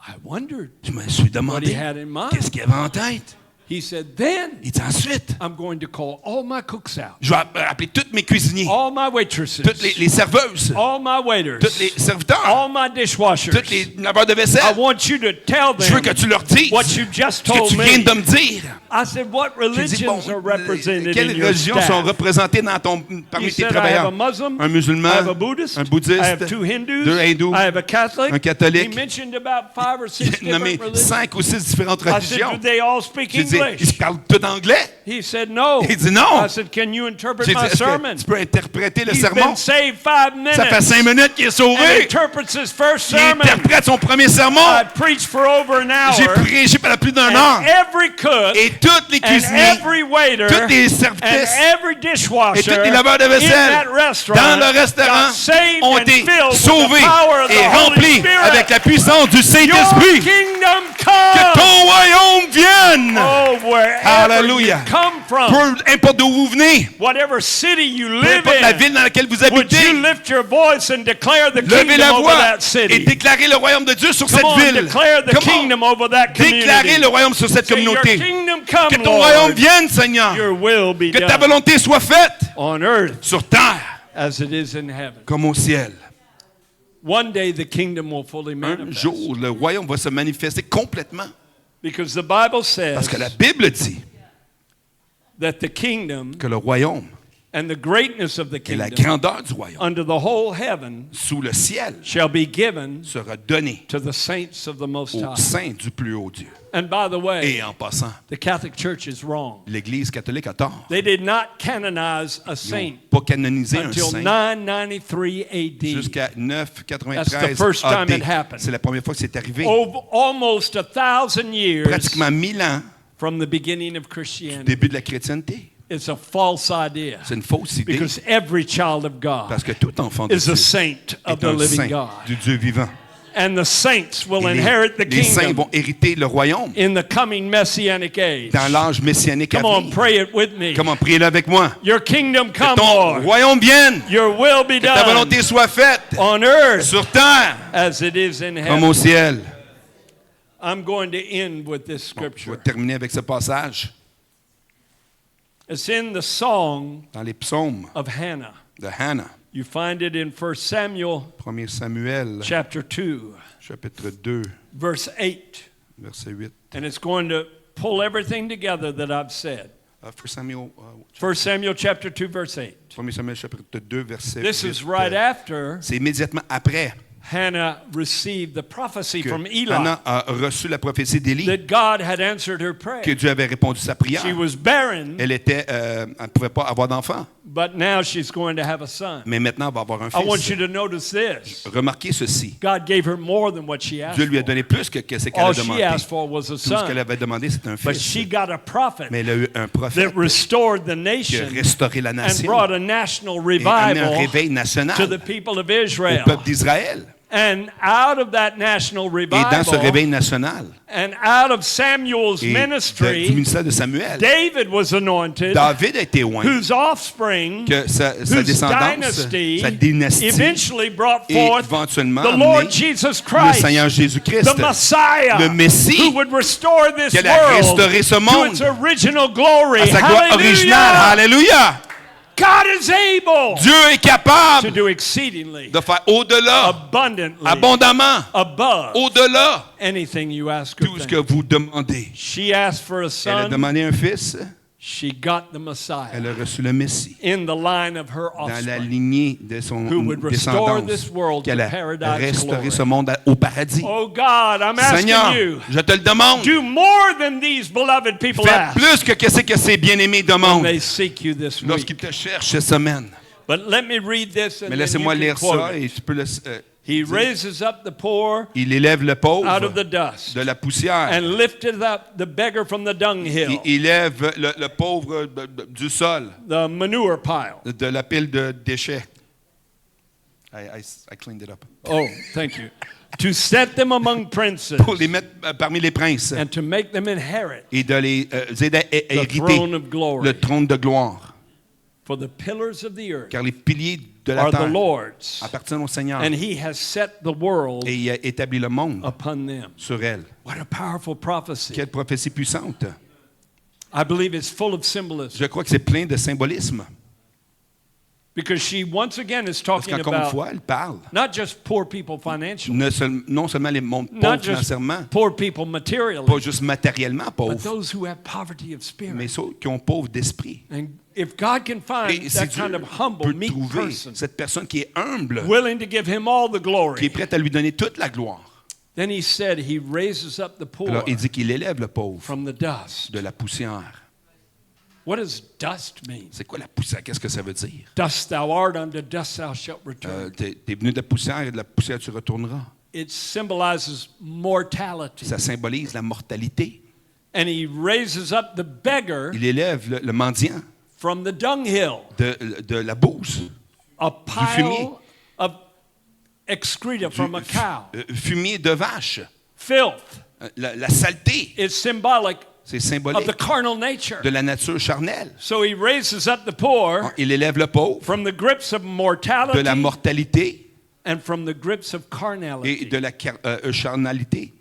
I wondered Je me suis what he demandé, had in mind. qu'est-ce qu'il avait en tête? He said, then Il dit, ensuite, I'm going to call all my cooks out, je vais appeler tous mes cuisiniers, all my waitresses, toutes les serveuses, all my waiters, tous les serviteurs, all my dishwashers. tous les laveurs de I vaisselle. want you to tell Je veux que them tu leur dises what you just ce que told tu viens me. de me dire. I said, what J'ai dit, bon, religions are represented in quelles your religions sont staff? représentées parmi He tes said, I have travailleurs? a Muslim, Un musulman, I have a Buddhist, un bouddhiste, I have 2 Hindus, 2 hindous, I have a Catholic. un catholique. He mentioned about 5 or 6 Il a nommé different religions. 5 ou 6 différentes I said, religions. do they all speak J'ai dit, English? ils parlent tout anglais? He said, no. Il dit non. I said, can you interpret J'ai dit, my est-ce sermon? que tu peux interpréter le He's sermon? been saved 5 minutes. Ça fait 5 minutes qu'il est And sauvé. interprets his first Il sermon. interprète son premier sermon. I preached for over an J'ai hour. prêché pendant plus d'un And an. every cook Et tous les and cuisiniers, every waiter toutes les and servitrices every dishwasher et tous les laveurs de in that vaisselle restaurant dans le restaurant got saved ont and été filled with sauvés the power of the et Holy remplis Spirit. avec la puissance du Your Saint-Esprit. kingdom Que come. ton royaume vienne. Oh, wherever Hallelujah. you come from, Peu importe d'où vous venez, whatever city you peu live importe la in, ville dans laquelle vous would you habitez, lift your voice and declare the levez kingdom la over voix that et city? déclarez le royaume de Dieu sur Come cette on, ville. declare the Come on. kingdom over that Déclarez community. le royaume sur cette Say, your communauté. kingdom come, Que ton royaume Lord. vienne, Seigneur. Your will be Que ta done volonté soit faite on earth sur terre as it is in heaven. comme au ciel. One day the kingdom will fully Un manifest. jour, le royaume va se manifester complètement. Because the Bible Parce says que la Bible dit that the kingdom que le royaume and the greatness of the et la kingdom grandeur du royaume under the whole heaven sous le ciel shall be given sera donnée to the saints of the Most au High. sein du plus haut Dieu. And by the way, Et en passant, the Catholic Church is wrong. l'Église catholique a tort. They did not canonize a Ils n'ont saint pas canonisé un until saint 993 AD. jusqu'à That's 993 the first time AD. it happened. C'est la première fois que c'est arrivé. Over almost 1,000 years Pratiquement 1000 ans from the beginning of du Christianity. début de la chrétienté. It's a false idea C'est une fausse idée because every child of God parce que tout enfant de is Dieu a saint of est the un living saint God. du Dieu vivant. And the saints will Et inherit the les saints kingdom vont hériter le royaume in the coming messianic age. dans l'âge messianique à Come on, venir. pray it with me. Comment priez-le avec moi? Your kingdom Que come, ton Lord. royaume vienne, Your will be que ta done volonté soit faite on earth sur terre as it is in comme heaven. au ciel. I'm going to end with this Je vais scripture. terminer avec ce passage It's in the song dans les psaumes of Hannah. de Hannah. You find it in 1 Samuel 1 Samuel, chapter 2, chapitre 2, verse 8. verset 8. And it's going to pull everything together that I've said. 1 Samuel, 1 Samuel chapter 2, verse 8. 1 Samuel, chapitre 2, verset 8. This is right after C'est immédiatement après Hannah received the prophecy que from Eli Hannah a reçu la prophétie d'Élie, that God had answered her que prayer. Dieu avait répondu à sa prière. She was barren, Elle ne pouvait pas avoir d'enfant, but now she's going to have a son. mais maintenant elle va avoir un I want fils. you to notice this. Remarquez ceci. God gave her more than what she asked Dieu lui a for. donné plus que ce qu'elle All a she demandé. asked for was a Tout ce qu'elle son. avait demandé, c'est un But fils. she got a prophet Mais elle a eu un prophète that restored the qui a nation restauré la and nation brought a national et a amené un revival réveil to the national people of au Israel. peuple d'Israël. And out of that national Et dans ce revival réveil national and out of Samuel's et du ministry, ministère de Samuel, David was anointed, David a été oint, whose offspring, que sa whose descendance, dynasty sa dynastie, eventually brought et forth éventuellement the amené Lord Jesus le Christ, Seigneur Jésus-Christ, the Messiah, le Messie, who would restore this qui allait world restaurer ce to monde its original glory. à sa gloire originale. Hallelujah! Alléluia! God is able Dieu est to capable do exceedingly, de faire au-delà, abundantly, abondamment, above au-delà, anything you ask or tout ce que think. vous demandez. She asked for a Elle a son. demandé un fils, She got the Messiah elle a reçu le Messie in the line of her dans la offspring. lignée de son Who would restore descendance, this world qu'elle to a paradise restauré glory. ce monde au paradis. Oh God, I'm asking Seigneur, you, je te le demande, do more than these beloved people fais ask plus que ce que ces bien-aimés when demandent they seek you this lorsqu'ils week. te cherchent cette semaine. But let me read this and Mais then laissez-moi you can lire quote ça it. et je peux le He dire. raises up the poor Il élève le out pauvre of the dust de la poussière. and lifted up the beggar from the dunghill, Il élève le pauvre du sol, the manure pile. de la pile de déchets. I cleaned it up. Oh, thank you. To set them among princes Pour les mettre parmi les princes and to make them inherit et de les aider à hériter throne of glory. le trône de gloire. For the pillars of the earth Car les piliers de la are the terre Lord's, appartiennent au Seigneur and he has set the world et il a établi le monde upon them. sur elle. What a powerful prophecy. Quelle prophétie puissante. I believe it's full of symbolism Je crois que c'est plein de symbolisme. because she once again is Parce talking qu'encore une about fois, elle parle not just poor people financially, non seulement les mondes not pauvres just financièrement, poor people pas materially, juste matériellement but pauvres, those who have poverty of mais spirit. ceux qui ont pauvre d'esprit. And if God can find Et si that Dieu kind of humble, peut meek trouver person, cette personne qui est humble, willing to give him all the qui est glory, prête à lui donner toute la gloire, then he said he raises up the poor alors il dit qu'il élève le pauvre from the dust. de la poussière. What does dust mean? C'est quoi la poussière? Qu'est-ce que ça veut dire? Dust thou art, unto dust thou shalt return. T'es venu de la poussière et de la poussière tu retourneras. It symbolizes mortality. Ça symbolise la mortalité. And he raises up the beggar Il élève le mendiant from the dunghill, de la bouse, a fumier. pile of excreta from a cow. Fumier de vache, Filth la saleté. is symbolic C'est of symbolique the carnal nature. de la nature charnelle. So he raises up the poor Il élève le pauvre from the grips of de mortality la mortalité and from the grips of et carnality de la charnalité.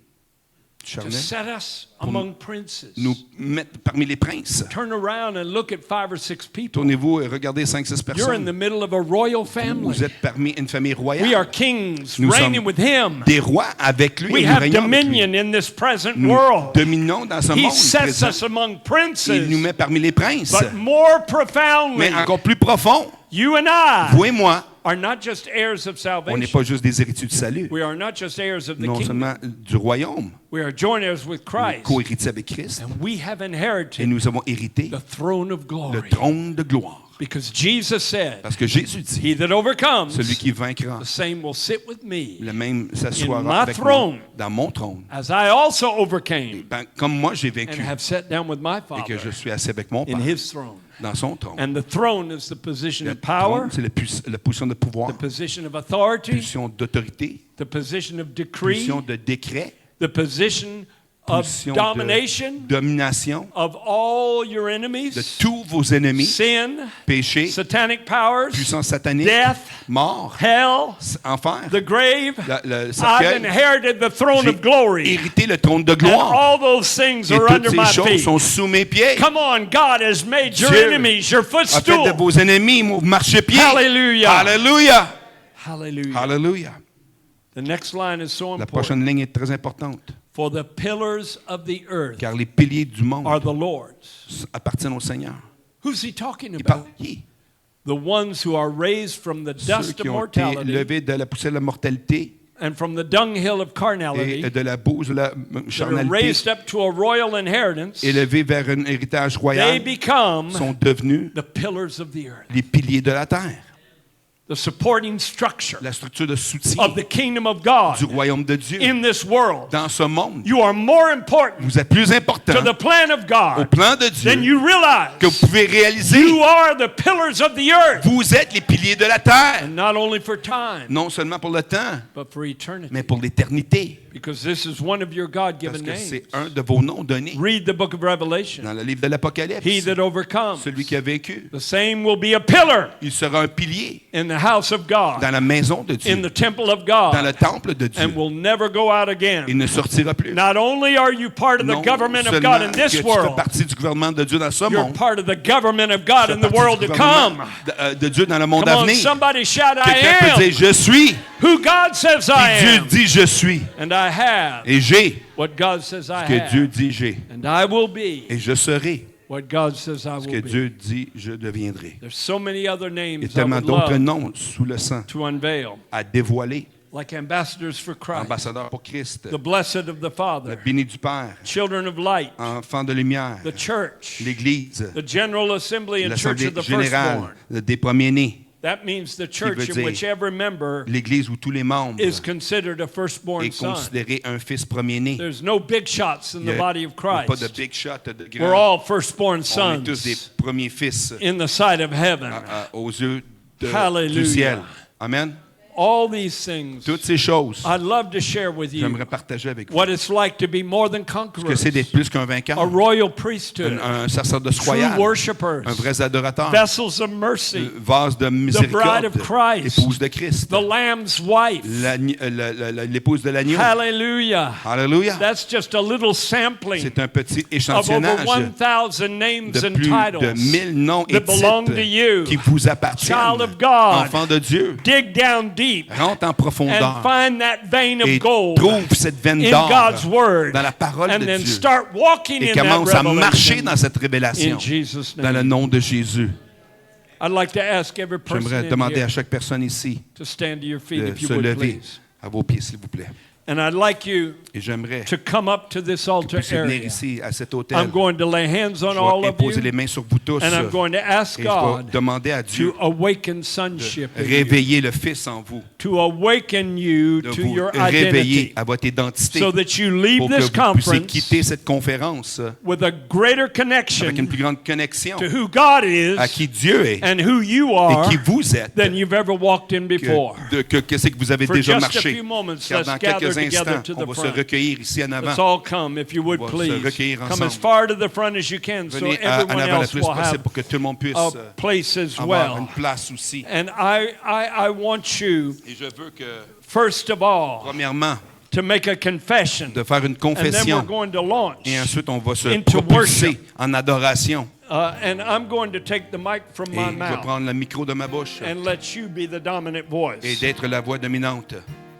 to Charnel. set us among princes. Nous mettre parmi les princes. Turn around and look at 5 or 6 people. Tournez-vous et regardez 5-6 You're in the personnes. middle of a royal family. Vous êtes parmi une famille We are royale. kings Nous reigning sommes with him. des rois avec lui We et nous have régnons avec lui. dominion in this present Nous world. dominons dans ce He monde sets présent. us among Il nous princes. met parmi les princes. But more profoundly, Mais encore plus profond, you and I vous et moi, are not just heirs of on n'est salvation. pas juste des héritiers du salut. We are not just heirs of the Non kingdom. seulement du royaume, We are joint heirs with Christ. co-héritiers avec Christ. And we have Et inherited nous avons hérité the throne of le glory. trône de gloire. Because Jesus said, Parce que Jésus dit, he that overcomes, celui qui vaincra, the same will sit with me, le même In s'assoira my avec throne. moi dans mon trône. as I also overcame Ben, comme moi j'ai and vaincu have sat down with my et que je Father suis assis avec mon in Père his throne. dans son trône. And the throne is the position Le of power, trône, c'est la position de pouvoir, the position of authority, position d'autorité, the position of decree, position de décret, the position of position domination de domination of all your de enemies, tous vos ennemis, sin, péché, satanic powers, puissance satanique, death, mort, hell, enfer, the grave. le I've cercueil. inherited the throne J'ai of glory. hérité le trône de And gloire. all those things Et are toutes under ces my choses feet. sont sous mes pieds. Come on, God has made your Dieu enemies your A fait de footstool. vos ennemis mon marchepied. Hallelujah. Alléluia. Hallelujah. Alléluia. The next line is so La important. prochaine ligne est très importante. For the pillars of the earth Car les piliers du monde are the Lord's. appartiennent au Seigneur. Who's he talking Il parle about? de qui? The ones who are raised from the Ceux dust qui of ont été mortality levés de la poussière de la mortalité and from the dunghill of carnality et de la bouse de la that are charnalité, raised up to a royal inheritance. élevés vers un héritage They royal, become sont devenus the pillars of the earth, les piliers de la terre, the supporting structure la structure de soutien of the kingdom of God du royaume de Dieu. in this world. Dans ce monde, You are more important vous êtes plus important to the plan of au God plan de than Dieu you realize. que vous pouvez réaliser. You are the pillars of the earth, Vous êtes les piliers de la terre, and not only for time, non seulement pour le temps, but for eternity. mais pour l'éternité. Because this is one of your Parce God-given que names. c'est un de vos noms donnés Read the book of Revelation. dans le livre de l'Apocalypse. He that overcomes, Celui qui a vaincu. the same will be a pillar Il sera un pilier in the house of God, dans la maison de Dieu, in the temple of dans le God, temple de Dieu. and will never go out Il again. ne sortira plus. Not only are you part of the Non government of seulement God in que this tu fais world, partie du gouvernement de Dieu dans ce you're monde, part of the government of God tu fais in the partie world du to gouvernement come. de Dieu dans le monde Come à on, venir. somebody shout, Quelqu'un peut I dire, je suis, am who God says I et Dieu am. dit, je suis. And I have Et j'ai what God says I ce que Dieu have. dit, j'ai. And I will be Et je serai what God says I ce que will be. Dieu dit, je deviendrai. There's so many other Il y a names I tellement would d'autres love noms sous le sang to unveil, à dévoiler. like ambassadors for Christ, Ambassadeur pour Christ, the blessed of the le Father, béni du Père, children of light, enfant de lumière, the church, l'Église, the general assembly and church l'Assemblée of the générale firstborn. des premiers-nés, That means the church veut in dire which every member l'Église où tous les membres is considered a firstborn est son. considéré un fils premier-né. There's no big shots in Il y the a body of pas de Christ. big shot, de We're grand. all firstborn On est tous des sons premiers fils in the sight of heaven. aux yeux du Hallelujah. ciel. Amen. All these things Toutes ces choses, I'd love to share with you j'aimerais partager avec vous. what it's like to be more than Ce que conquerors, c'est d'être plus qu'un vainqueur, a royal priesthood, un sacerdoce true royal, worshipers, un vrai adorateur, vessels of mercy, vase de bride miséricorde, of Christ, épouse de Christ, the Lamb's wife. l'épouse de l'agneau. Hallelujah. Alléluia. That's just a little sampling C'est un petit of over échantillonnage 1,000 names de and plus de titles 1000 noms et that belong to titres you. qui vous appartiennent. Child of God. Enfant de Dieu, Dig down deep rentre en and profondeur find that vein of et gold trouve cette veine in d'or God's Word dans la parole and de then Dieu start walking et in that commence à marcher revelation dans cette révélation in Jesus' dans le name. nom de Jésus. I'd like to ask every person J'aimerais in demander here à chaque personne ici to stand to your feet de if you se would, lever please. à vos pieds, s'il vous plaît. And I'd like you Et j'aimerais to come up to this que vous altar puissiez venir area. ici à cet hôtel. I'm going to lay hands on Je all vais of imposer les you, mains sur vous tous and I'm going to ask et je vais God demander à Dieu to awaken sonship de in you, réveiller le Fils en vous, to awaken you de to vous your réveiller identity, à votre identité so that you leave pour que this vous puissiez conference quitter cette conférence with a greater avec une connection plus grande connexion to who God is à qui Dieu est and who you et are qui vous êtes than you've ever walked in before. que c'est que vous avez For déjà just a marché. few moments, Car let's dans gather quelques together instants, to on the va se front. recueillir ici en avant. Let's all come, if you would, On va se please. recueillir Come ensemble. as far to the front as you can, so Venez en everyone avant le else plus will possible have pour que tout le monde puisse a place as avoir une well. place aussi. And I want you, Et je veux que, first of all, premièrement, to make a confession, de faire une and then we're confession going to launch. et ensuite on va se into propulser worship. en adoration. And I'm going to take the mic from Et my je vais mouth prendre le micro de ma bouche and let you be the dominant et voice. d'être la voix dominante.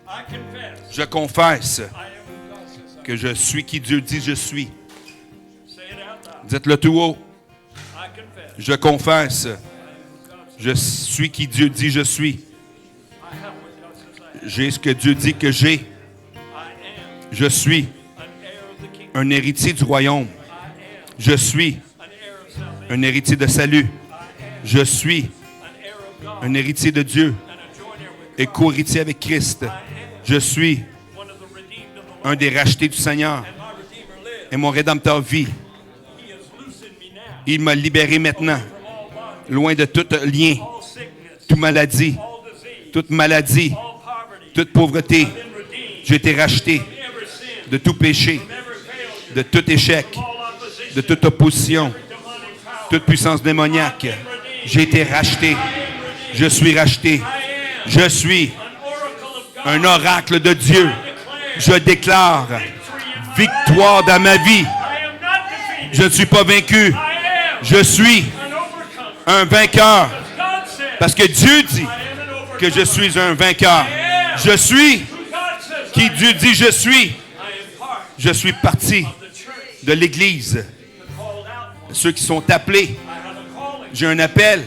I confess Je confesse I am who God says I am. que je suis qui Dieu dit je suis. Say it out loud. Dites-le tout haut. I confess Je confesse. Je suis qui Dieu dit je suis. I have what God says I am. J'ai ce que Dieu dit que j'ai. I am Je suis an heir of the kingdom. un héritier du royaume. I am Je suis an heir of salvation. un héritier de salut. Je suis An heir of God un héritier de Dieu and a joint heir with et co-héritier avec Christ. Je suis one of the redeemed of the un Lord. des rachetés du Seigneur And my Redeemer lives. et mon Rédempteur vit. He has loosened me now Il m'a libéré maintenant, from all bondage, loin de tout lien, all sickness, toute maladie, all disease, toute maladie, all poverty. toute pauvreté. Been redeemed J'ai été racheté from every sin, de tout péché, from every failure, de tout échec, from all opposition, de toute opposition, demonic power. toute puissance démoniaque. J'ai été racheté. Je suis racheté. Je suis An oracle of God. un oracle de Dieu. Declare Je déclare victoire dans ma vie. I am not defeated. Je ne suis pas vaincu. I am Je suis an overcomer. un vainqueur. God says Parce que Dieu dit I am an overcomer. que je suis un vainqueur. Je suis Who God says I qui am. Dieu dit je suis. I am part Je suis partie of the church. de l'Église. The called out. Ceux qui sont appelés, I have a calling. j'ai un appel. I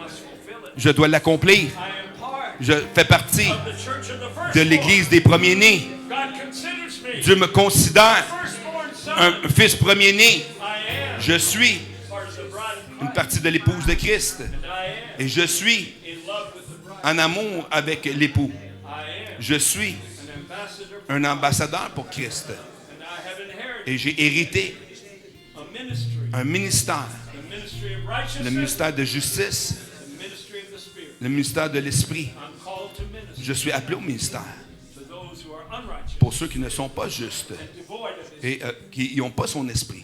must fulfill it. Je dois l'accomplir. I am part Je fais partie of the church of the firstborn. de l'Église des premiers-nés. God considers me Dieu me considère firstborn son. un fils premier-né. I am Je suis part of the bride of une Christ. partie de l'épouse de Christ. And I am Et je suis in love with the bride. en amour avec l'époux. I am Je suis an ambassador. un ambassadeur pour Christ. And I have inherited Et j'ai hérité a ministry. un ministère. The ministry of Le righteousness. ministère de justice, The ministry of the Spirit. le ministère de l'esprit. I'm called to minister Je suis appelé au ministère to those who are unrighteous. pour ceux qui ne sont pas justes devoid of his et qui n'ont pas son esprit.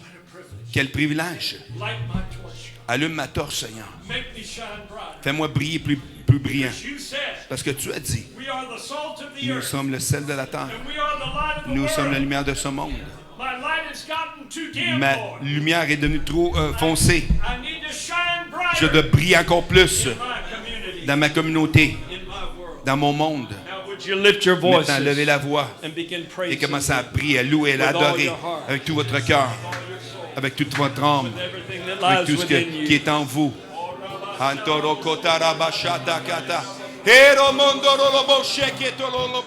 Quel privilège. light my torch. Allume ma torche, Seigneur. Make me shine bright. Fais-moi briller plus brillant. You said, Parce que tu as dit, we are the salt of the nous earth, sommes le sel de la terre. and we are the light of the Nous sommes la world. lumière de ce monde. My light has gotten too dim, Ma Lord. lumière est devenue trop foncée. I need to shine Je brighter dois briller encore plus in my community, dans ma communauté, in my world. dans mon monde. Now would you lift your voices Maintenant, levez la voix and begin et praising commencez à prier, à louer, à adorer avec tout votre cœur, avec toute votre âme, everything that avec lies tout ce within qui you. est en vous. Antoro kotara bashata kata. Hero mondoro lobo sheketo lobo.